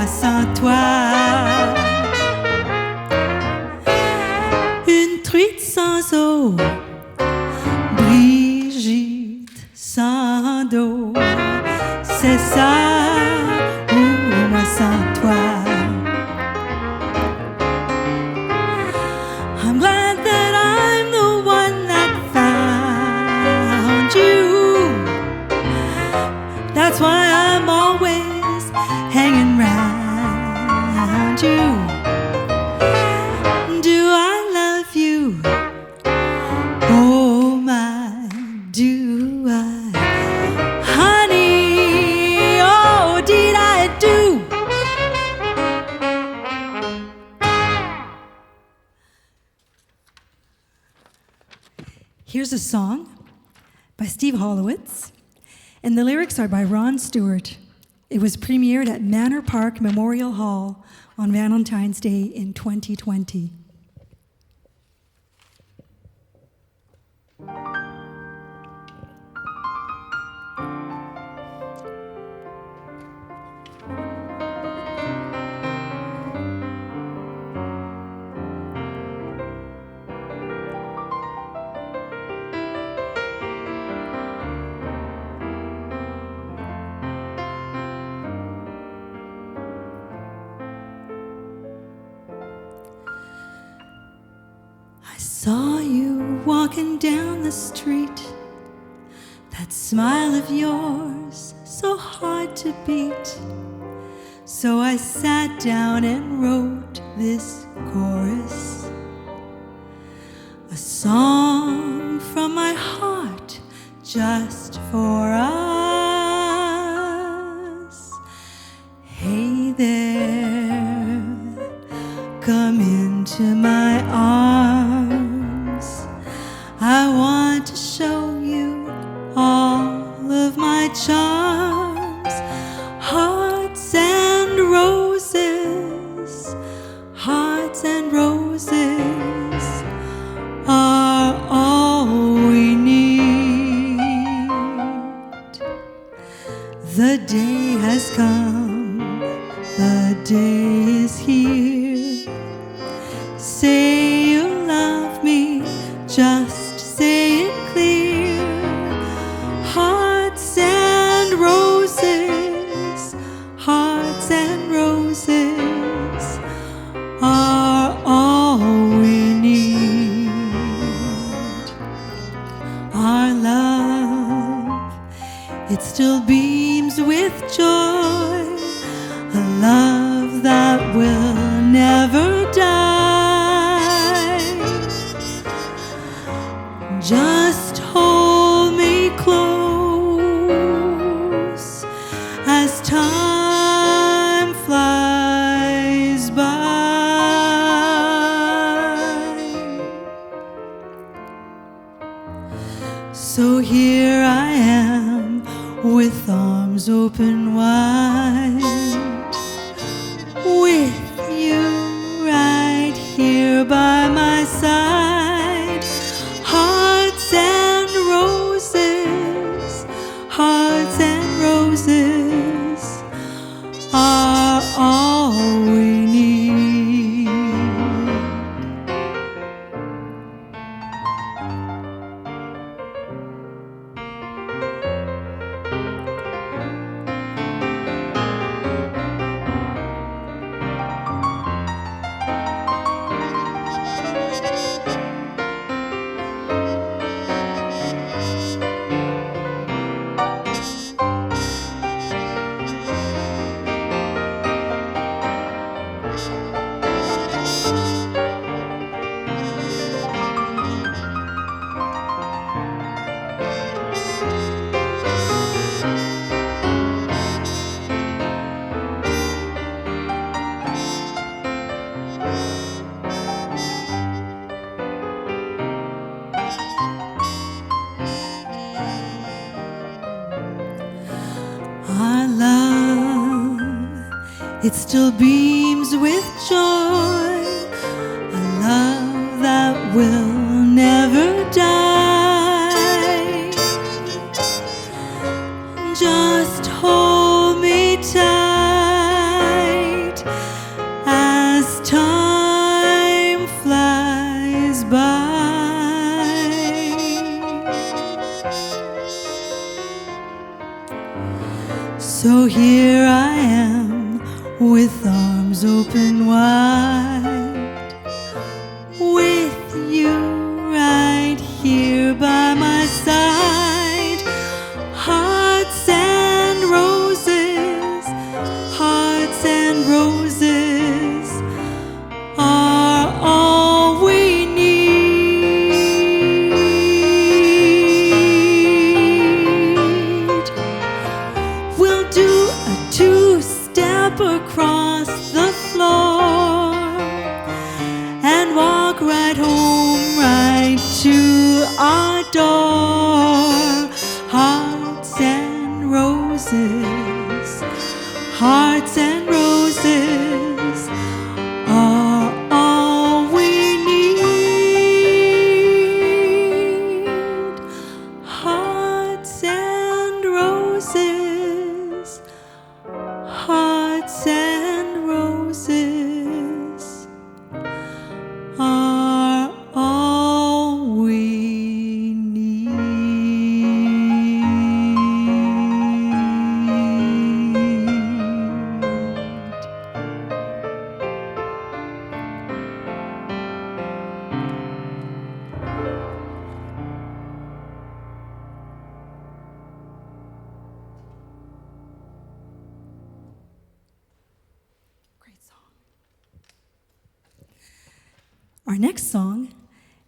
moi sans toi. Une truite sans eau, Brigitte sans dos, c'est ça, ou moi sans toi. I'm glad that I'm the one that found you. That's why I'm always hanging round you. Do I love you? Oh my, do I? Honey, oh did I do? Here's a song by Steve Hollowitz, and the lyrics are by Ron Stewart. It was premiered at Manor Park Memorial Hall on Valentine's Day in 2020. I saw you walking down the street, that smile of yours so hard to beat. So I sat down and wrote this chorus, a song from my heart just for us. Hey there, come into my arms. I want to show you all of my charms. Hearts and roses, hearts and roses are all we need. The day has come, the day is here. Say you love me, just say it clear. Hearts and roses, hearts and roses are all we need. Our love, it still beams with joy, a love that will never die. Just hold me close as time flies by. So here I am with arms open wide, with you right here by my side. Hearts and roses, hearts and roses are all we need. Our love, it still beams with joy, a love that will never die. Just hold me tight. with arms open wide, with you right here by my side. Hearts and roses, hearts and roses are all we need. We'll do a two-step across the floor and walk right home, right to our door. Hearts and roses, hearts and roses are all we need. Hearts and roses, hearts and roses are all we need. Our next song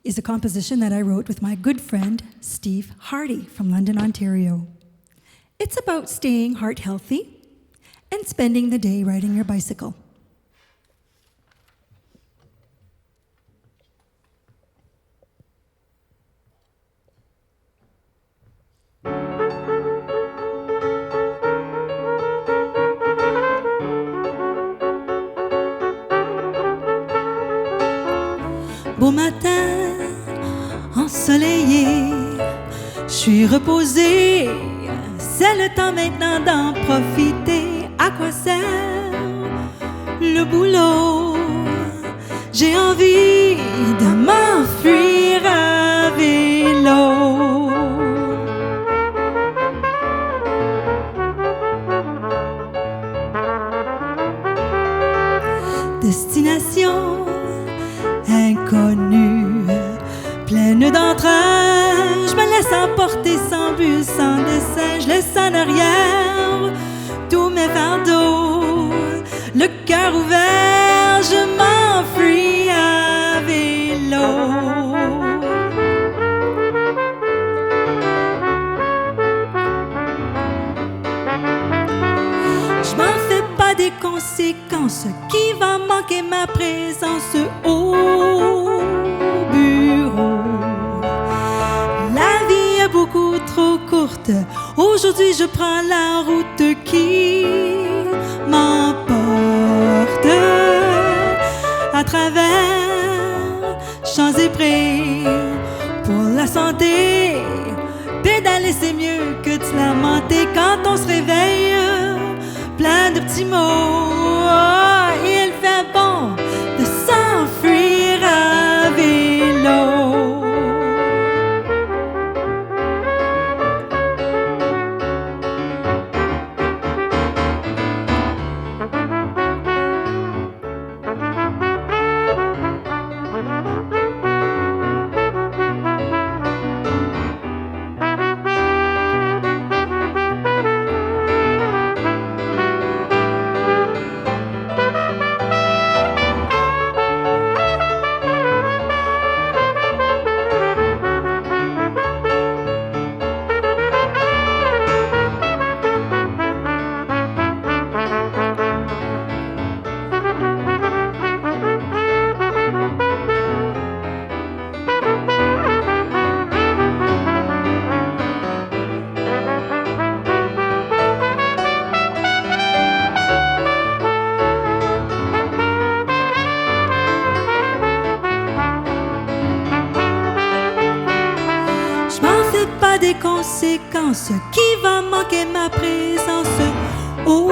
is a composition that I wrote with my good friend Steve Hardy from London, Ontario. It's about staying heart healthy and spending the day riding your bicycle. Beau matin, ensoleillé, je suis reposée, c'est le temps maintenant d'en profiter. À quoi sert le boulot? J'ai envie de m'enfuir à vélo. Destination inconnue, pleine d'entrain, je me laisse emporter sans but, sans dessein, je laisse en arrière tous mes fardeaux, le cœur ouvert, je m'enfuis à vélo. Je m'en fais pas des conséquences, qui va manquer ma présence au bureau. La vie est beaucoup trop courte, aujourd'hui je prends la route qui m'emporte à travers champs et prés. Pour la santé, pédaler c'est mieux que de se lamenter quand on se réveille. Plein de petits mots, oh, il fait bon de s'enfuir à vélo. Des conséquences, qui va manquer ma présence au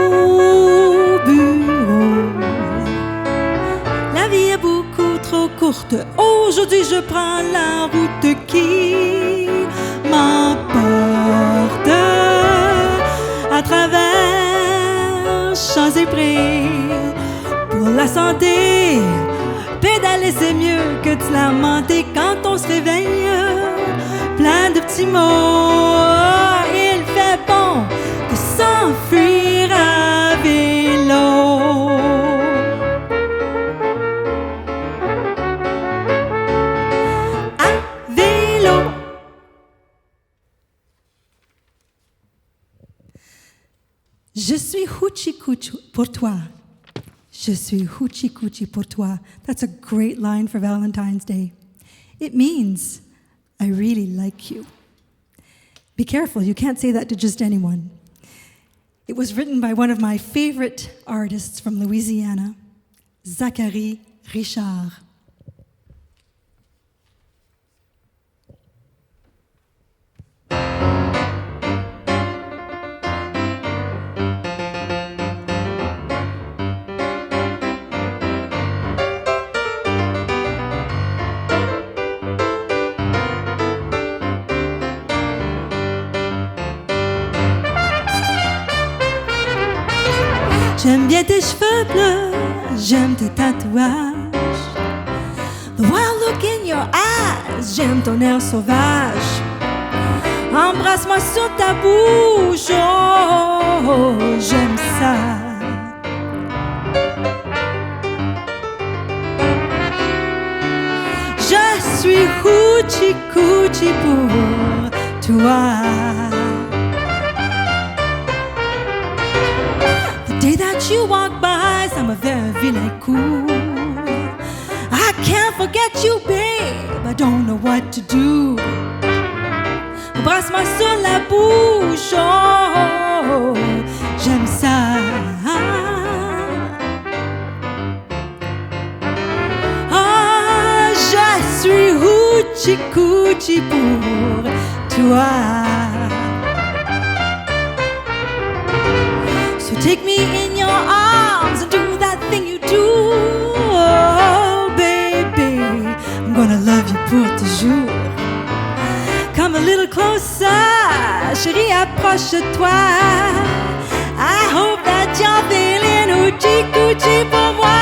bureau. La vie est beaucoup trop courte, aujourd'hui je prends la route qui m'emporte à travers champs grands et près. Pour la santé, pédaler c'est mieux que de se lamenter quand on se réveille. Plein de petits mots, il fait bon de s'enfuir à vélo. À vélo. Je suis hoochie coochie pour toi. Je suis hoochie coochie pour toi. That's a great line for Valentine's Day. It means I really like you. Be careful, you can't say that to just anyone. It was written by one of my favorite artists from Louisiana, Zachary Richard. J'aime bien tes cheveux bleus, j'aime tes tatouages. The wild look in your eyes, j'aime ton air sauvage. Embrasse-moi sur ta bouche, oh, j'aime ça. Je suis hoochie coochie pour toi. Day that you walk by, ça me fait un vilain coup. I can't forget you, babe, I don't know what to do. Embrasse-moi sur la bouche, oh, j'aime ça. Ah, je suis hoochie coochie pour toi. So take me in your arms and do that thing you do. Oh, baby, I'm gonna love you pour toujours. Come a little closer, chérie, approche-toi. I hope that you're feeling hoochie coochie pour moi.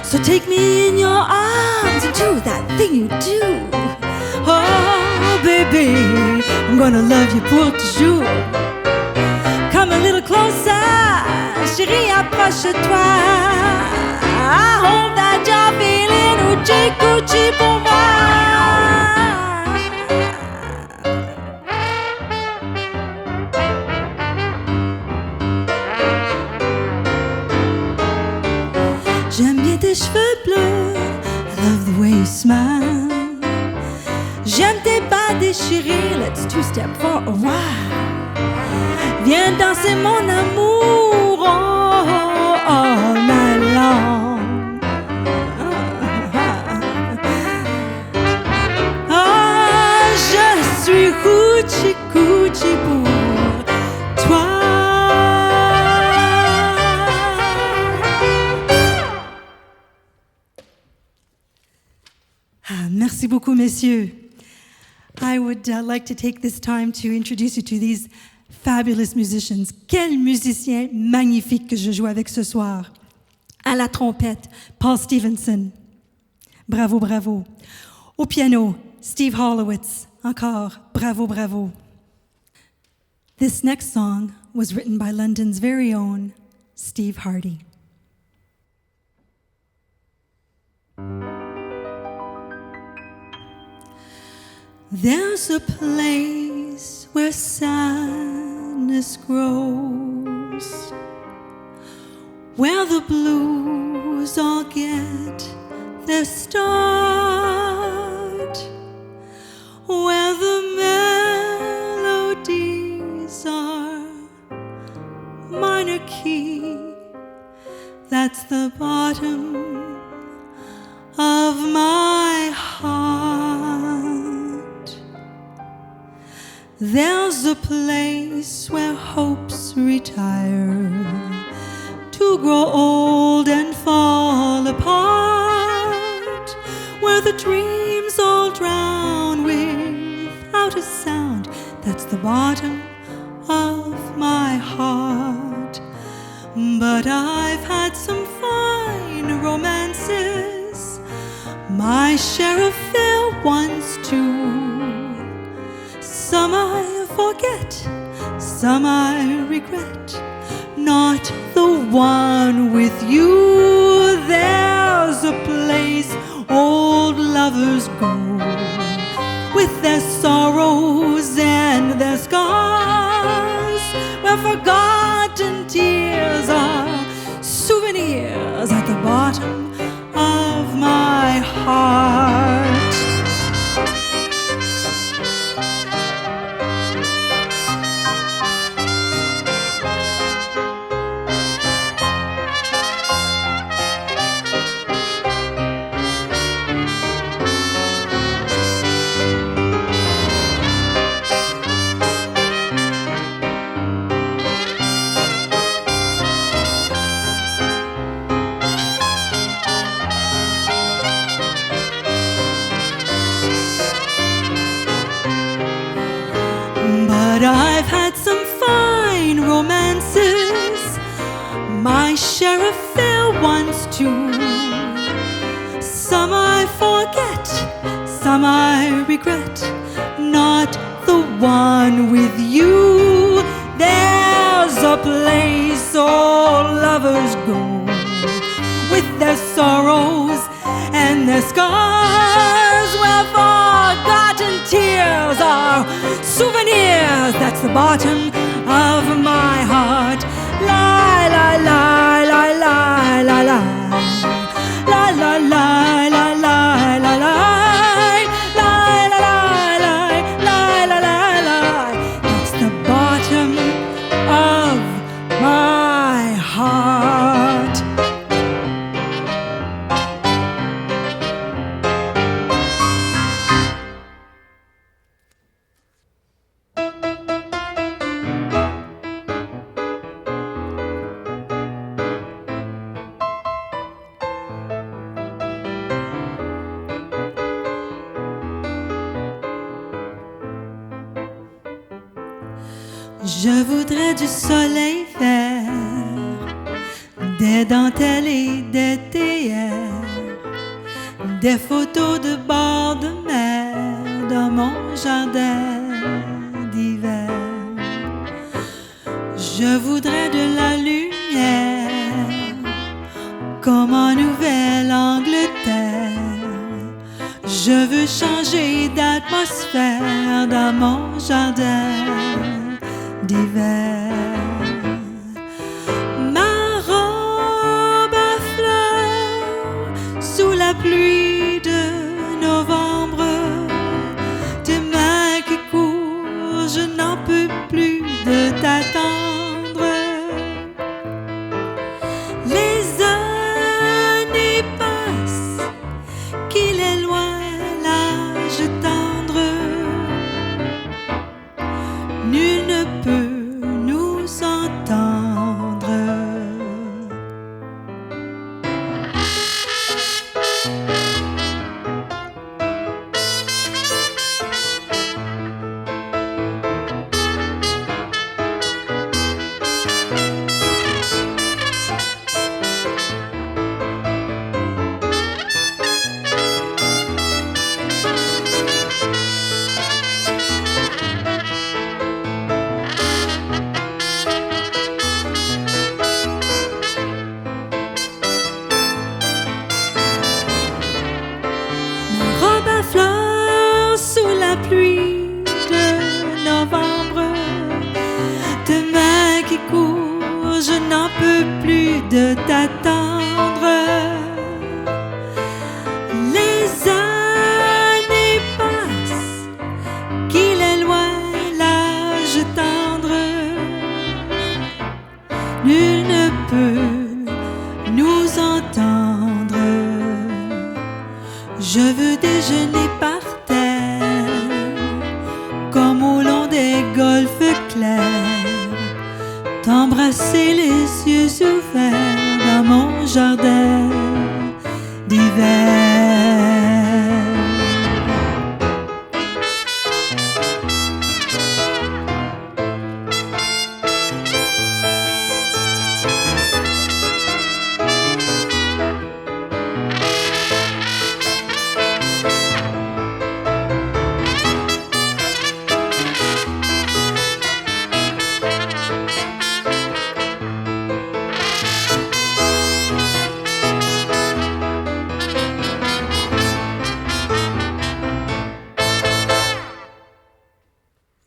So take me in your arms and do that thing you do. Oh, baby, I'm gonna love you pour toujours. Come a little closer, chérie, approche-toi. I hope that you're feeling hoochie coochie pour moi. J'aime bien tes cheveux bleus, I love the way you smile. J'aime tes bas déchirés, let's two-step for a while. Viens danser mon amour all night long. Ah, je suis hoochie coochie pour toi. Merci beaucoup, messieurs. I would like to take this time to introduce you to these fabulous musicians. Quel musicien magnifique que je joue avec ce soir. À la trompette, Paul Stevenson. Bravo, bravo. Au piano, Steve Hollowitz. Encore, bravo, bravo. This next song was written by London's very own Steve Hardy. There's a place where sadness grows, where the blues all get their start, where the melodies are minor key. That's the bottom of my heart. There's a place where hopes retire to grow old and fall apart, where the dreams all drown without a sound. That's the bottom of my heart. But I've had some fine romances, my share of fair ones too. Some I forget, some I regret, not the one with you. There's a place old lovers go with their sorrows and their scars, where forgotten tears are souvenirs at the bottom of my heart. But I've had some fine romances, my share of fair ones too. Some I forget, some I regret, not the one with you. There's a place all lovers go with their sorrows and their scars, where forgotten tears are souvenirs. That's the bottom of my heart. La la la la la la la la la la la la la la. That's the bottom of my heart. Je voudrais du soleil vert, des dentelles et des théières, des photos de bord de mer dans mon jardin d'hiver. Je voudrais de la lumière comme en Nouvelle-Angleterre. Je veux changer d'atmosphère dans mon jardin d'hiver. Ma robe à fleurs sous la pluie de novembre, tes mains qui courent, je n'en peux plus de t'attendre. Les années passent, qu'il est loin l'âge tendre. Nul ne peut nous nuit de novembre. Demain qui court, je n'en peux plus de t'attendre. Les années passent, qu'il est loin l'âge tendre. Nul ne peut nous entendre. Je veux déjeuner par terre, comme au long des golfes clairs, t'embrasser les yeux ouverts dans mon jardin d'hiver.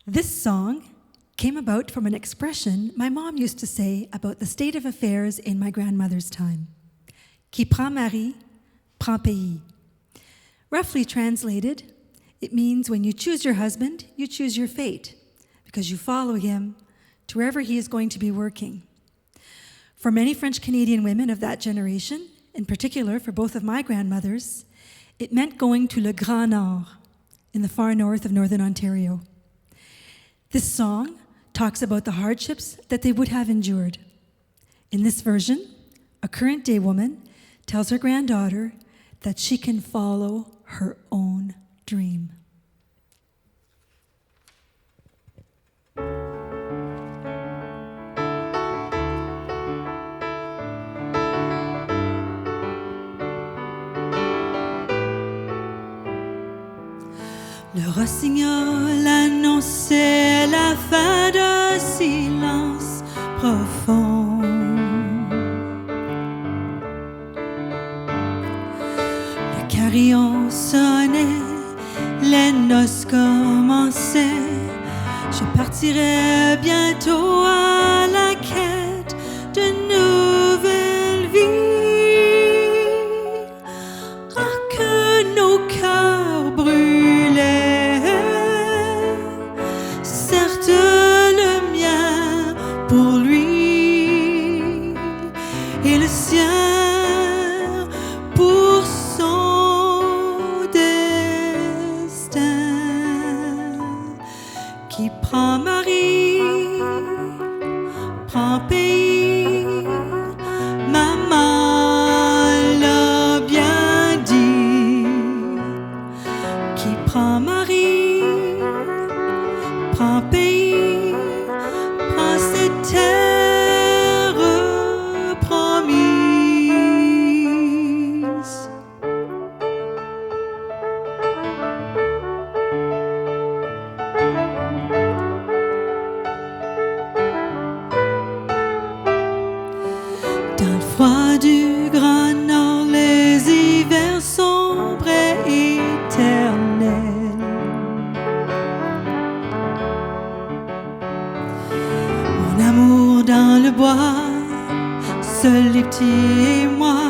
This song came about from an expression my mom used to say about the state of affairs in my grandmother's time. Qui prend mari, prend pays. Roughly translated, it means when you choose your husband, you choose your fate, because you follow him to wherever he is going to be working. For many French Canadian women of that generation, in particular for both of my grandmothers, it meant going to Le Grand Nord, in the far north of Northern Ontario. This song talks about the hardships that they would have endured. In this version, a current day woman tells her granddaughter that she can follow her own dream. Le rossignol annonçait la fin d'un silence profond. Le carillon sonnait, les noces commençaient. Je partirai bientôt à la quête de nouvelles vies. Ah, que nos cœurs brûlaient. Certes le mien pour lui et le sien pour son destin. Qui prend mari, prend pays, maman l'a bien dit. Qui prend mari, prend pays, prend cette terre promise. Dans le froid du Grand Nord, les hivers sombres et éternels. Mon amour dans le bois, seuls les petits et moi,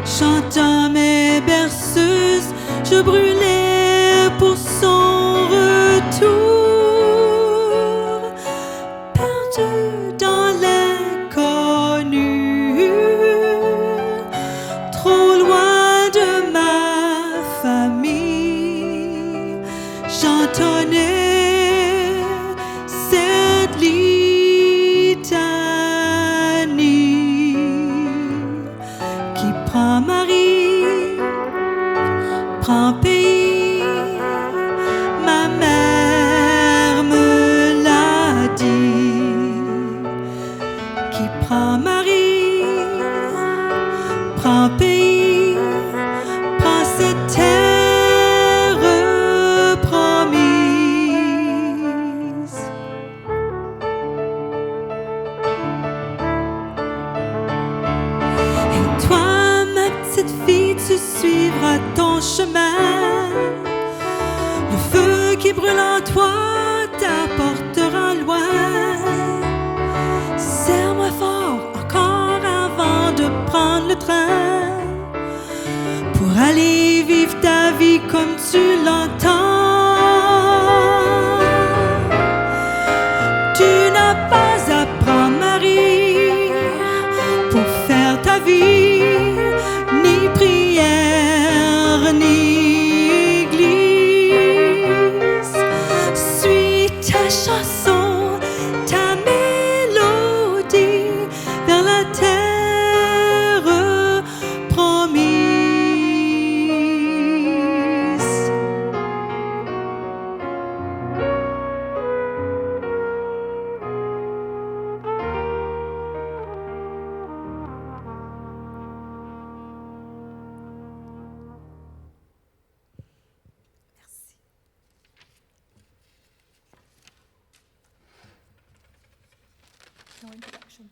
chantant mes berceuses, je brûlais pour son retour, perdu dans l'inconnu, trop loin de ma famille, j'entonnais cette litanie. Qui prend mari, prend pays, ma mère me l'a dit. Qui prend mari, prend pays, prend cette terre promise. sans toi t'apportera loin. Serre-moi fort encore avant de prendre le train pour aller vivre ta vie comme tu l'entends. Tu n'as pas à prendre Marie pour faire ta vie, ni prière, ni église. Suis ta chanson, ta mélodie vers la terre promise. No introduction.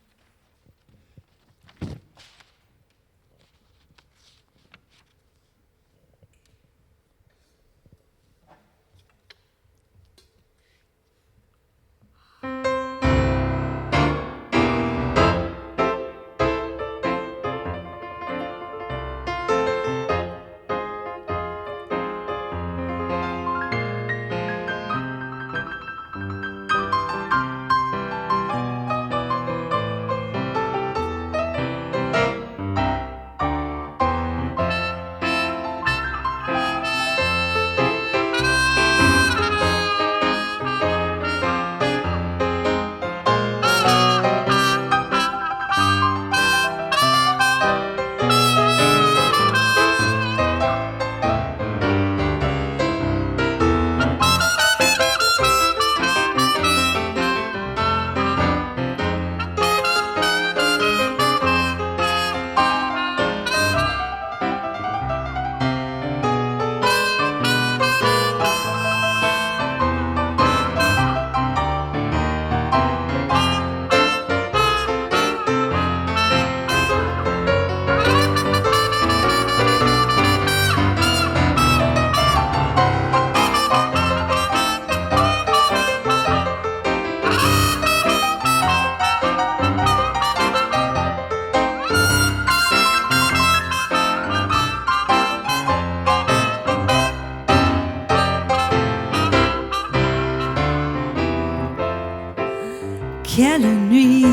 Quelle nuit,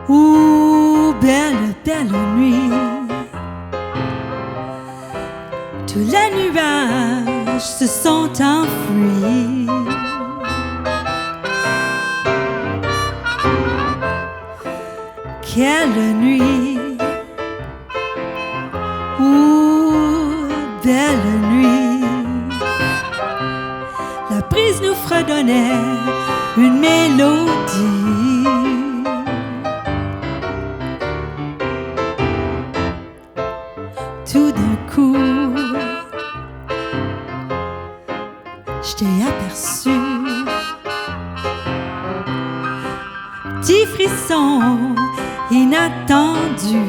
oh belle, belle nuit. Tous les nuages se sont enfuis. Quelle nuit, oh belle nuit. La brise nous fredonnait une mélodie. Tout d'un coup, je t'ai aperçu. Petit frisson inattendu.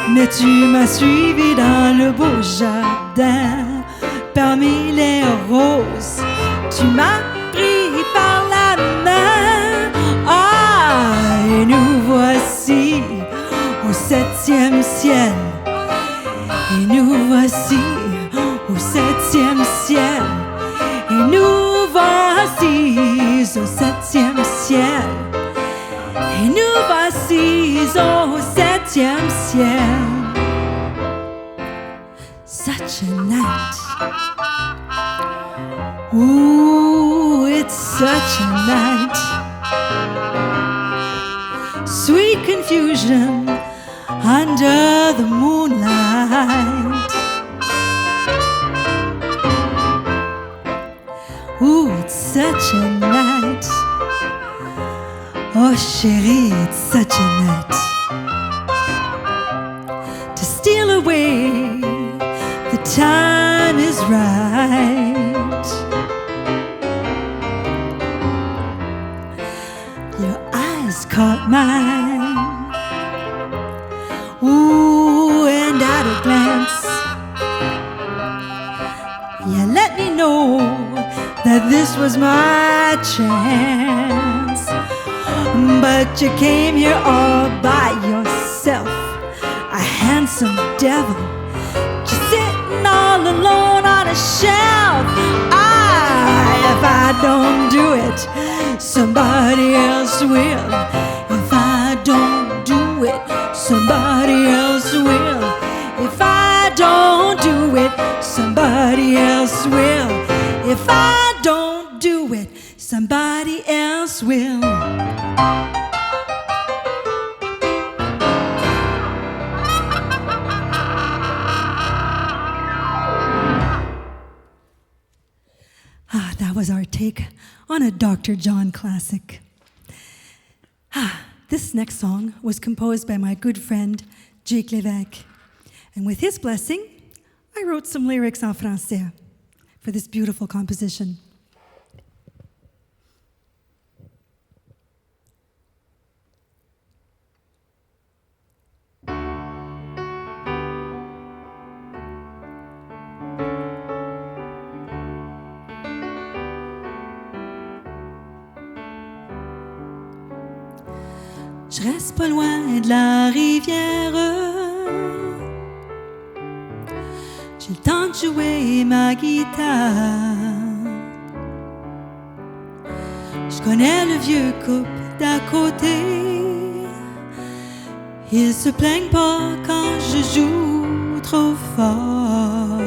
Mais tu m'as suivi dans le beau jardin. Parmi les roses, tu m'as pris par la main. Ah, et nous voici au 7e ciel. Et nous voici au 7e ciel. Et nous voici au 7e ciel. Et nous voici au 7e ciel. Such a night. Ooh, it's such a night. Sweet confusion under the moonlight. Ooh, it's such a night. Oh chérie, it's such a night. To steal away, the time is right. Your eyes caught mine. Ooh, and at a glance You let me know that this was my chance. But you came here all by yourself, a handsome devil, just sitting all alone on a shelf. If I don't do it, somebody else will. If I don't do it, somebody else will. If I don't do it, somebody else will. If I don't do it, somebody else will. That was our take on a Dr. John classic. This next song was composed by my good friend Jake Lévesque. And with his blessing, I wrote some lyrics en français for this beautiful composition. Je reste pas loin de la rivière. J'ai le temps de jouer ma guitare. Je connais le vieux couple d'à côté. Ils se plaignent pas quand je joue trop fort.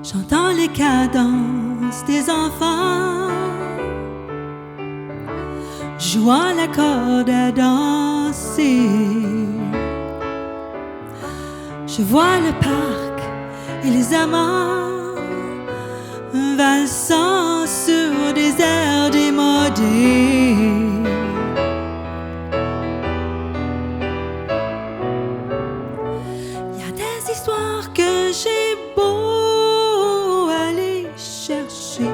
J'entends les cadences des enfants jouant la corde à danser. Je vois le parc et les amants valsant sur des airs démodés. Il y a des histoires que j'ai beau aller chercher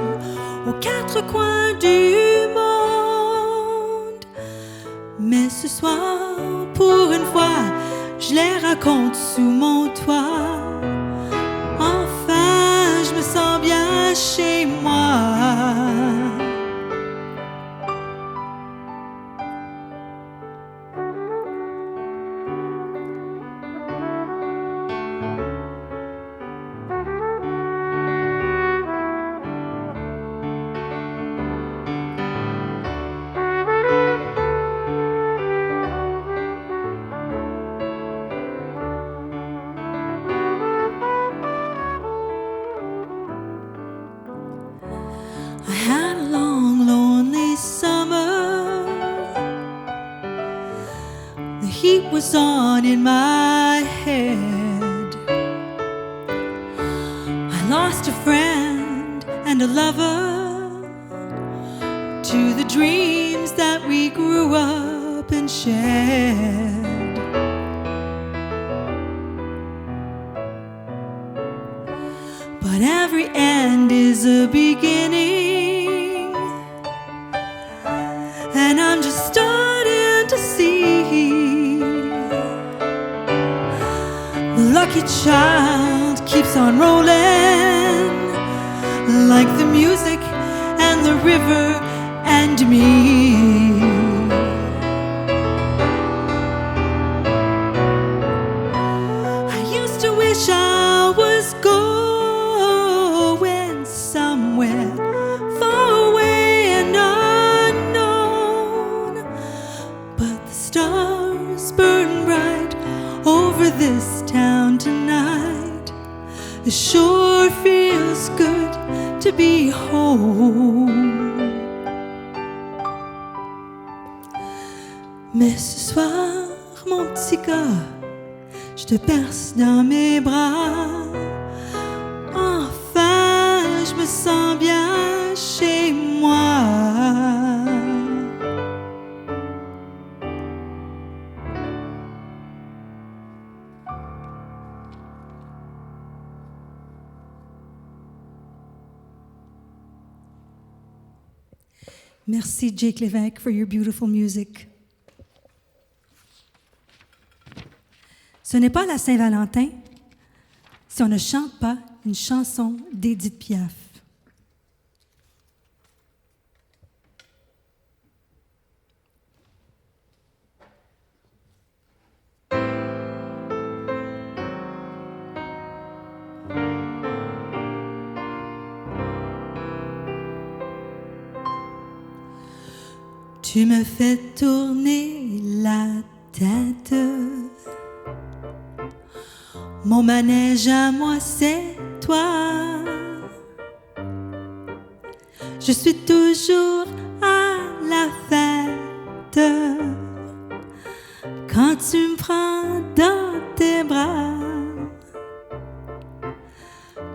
aux quatre coins du monde, mais ce soir, pour une fois, je les raconte sous mon toit. Enfin, je me sens bien chez moi. Was on in my head. I lost a friend and a lover to the dreams that we grew up and shared. But every end is a beginning, and I'm just starting to see the lucky child keeps on rolling, like the music and the river and me. I used to wish I was going somewhere far away and unknown, but the stars burn bright over this town tonight. It sure feels good to be home. Mais ce soir, mon petit gars, je te perce dans mes bras. Enfin, je me sens bien chez moi. Merci, Jake Lévesque, for your beautiful music. Ce n'est pas la Saint-Valentin si on ne chante pas une chanson d'Édith Piaf. Tu me fais tourner la tête. Mon manège à moi, c'est toi. Je suis toujours à la fête quand tu me prends dans tes bras.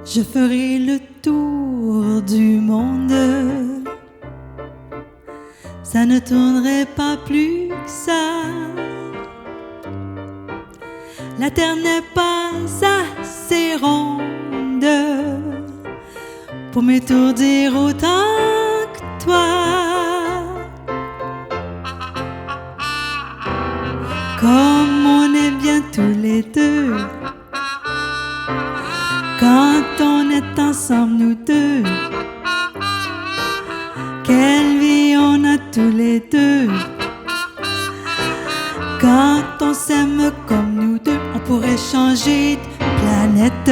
Je ferai le tour du monde. Ça ne tournerait pas plus que ça. La terre n'est pas assez ronde pour m'étourdir autant que toi. Comme on est bien tous les deux, quand on est ensemble nous deux. Quelle vie on a tous les deux. Quand on s'aime comme nous deux, on pourrait changer de planète.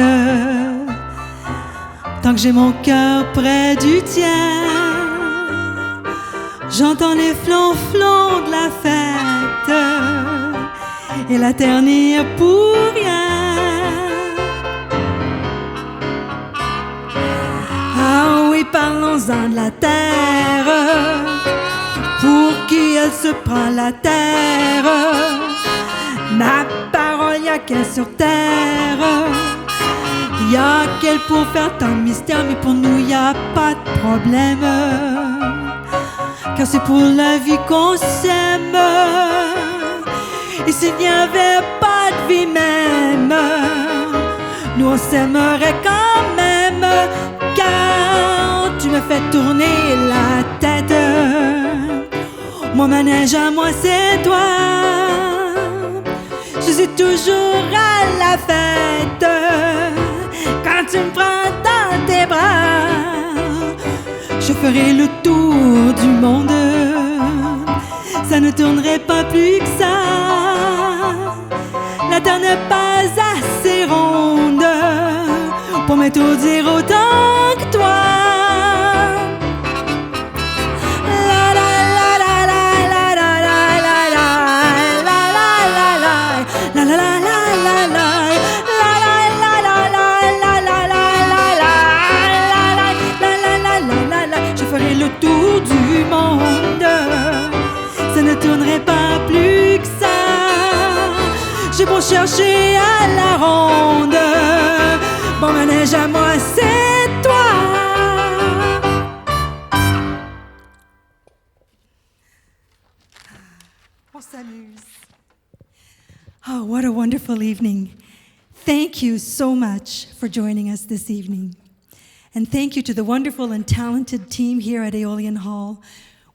Tant que j'ai mon cœur près du tien, j'entends les flonflons de la fête et la terre n'y est pour rien. Ah oui, parlons-en de la terre. Pour qui elle se prend la terre? Ma parole, y'a qu'elle sur terre. Y'a qu'elle pour faire tant de mystère, mais pour nous y'a pas de problème. Car c'est pour la vie qu'on s'aime. Et s'il n'y avait pas de vie même, nous on s'aimerait quand même. Car tu me fais tourner la tête. Mon manège à moi c'est toi. Je suis toujours à la fête quand tu me prends dans tes bras. Je ferai le tour du monde. Ça ne tournerait pas plus que ça. La terre n'est pas assez ronde pour m'étourdir autant que toi. Je ferai le tour du monde. Ça ne tournerait pas plus que ça. J'ai beau chercher à la ronde, mon manège à moi c'est toi. On s'amuse. Oh, what a wonderful evening. Thank you so much for joining us this evening. And thank you to the wonderful and talented team here at Aeolian Hall.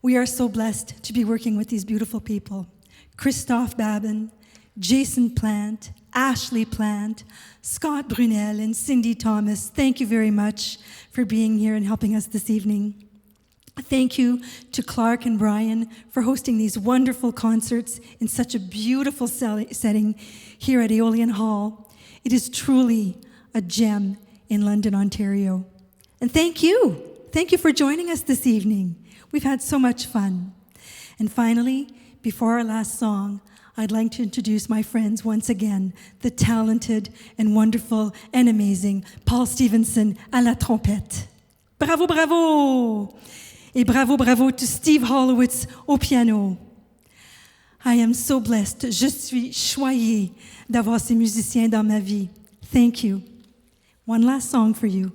We are so blessed to be working with these beautiful people. Christophe Babin, Jason Plant, Ashley Plant, Scott Brunel, and Cindy Thomas. Thank you very much for being here and helping us this evening. Thank you to Clark and Brian for hosting these wonderful concerts in such a beautiful setting here at Aeolian Hall. It is truly a gem in London, Ontario. And thank you. Thank you for joining us this evening. We've had so much fun. And finally, before our last song, I'd like to introduce my friends once again, the talented and wonderful and amazing Paul Stevenson à la trompette. Bravo, bravo! Et bravo, bravo to Steve Hollowitz au piano. I am so blessed. Je suis choyée d'avoir ces musiciens dans ma vie. Thank you. One last song for you.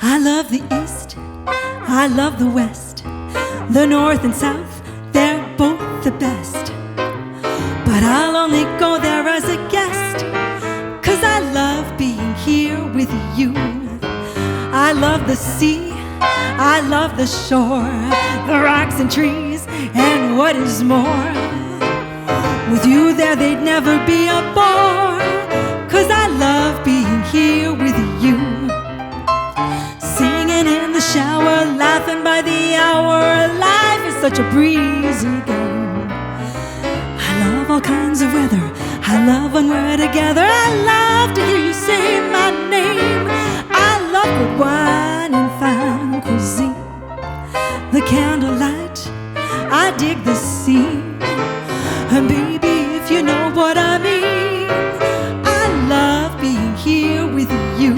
I love the East, I love the West, the North and South, they're both the best. But I'll only go there as a guest, 'cause I love being here love the sea, I love the shore, the rocks and trees, and what is more, with you there they'd never be a bore, 'cause I love being here with you. Singing in the shower, laughing by the hour, life is such a breezy game. I love all kinds of weather, I love when we're together, I love to hear you say my name. I love good wine and fine cuisine, the candlelight, I dig the scene, and baby, if you know what I mean, I love being here with you.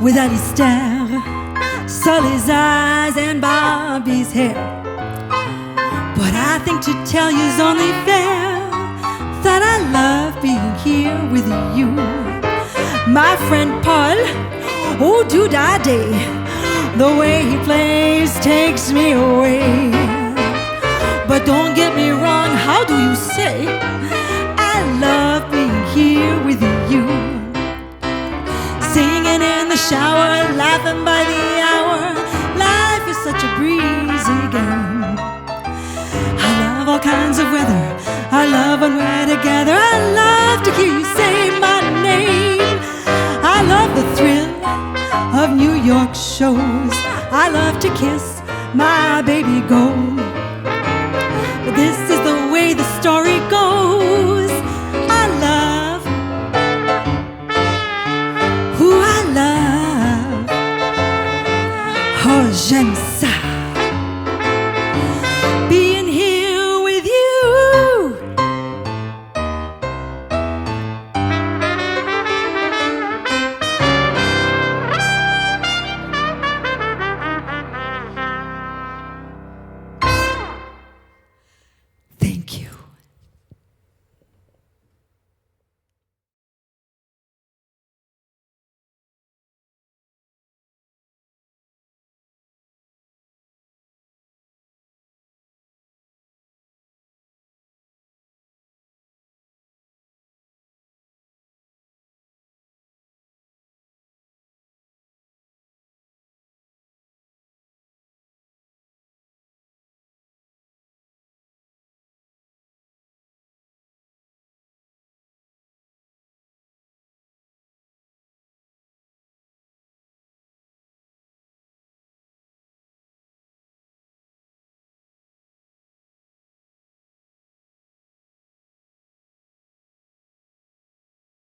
With Alistair, Sully's eyes and Bobby's hair. But I think to tell you's only fair that I love being here with you. My friend Paul, oh do die day, the way he plays takes me away. But don't get me wrong, how do you say? I love being here with you. Singing in the shower, laughing by the hour, life is such a breezy game. I love all kinds of weather, I love when we're together, I love to hear you say my name. I love the thrill of New York shows, I love to kiss my baby go. But this is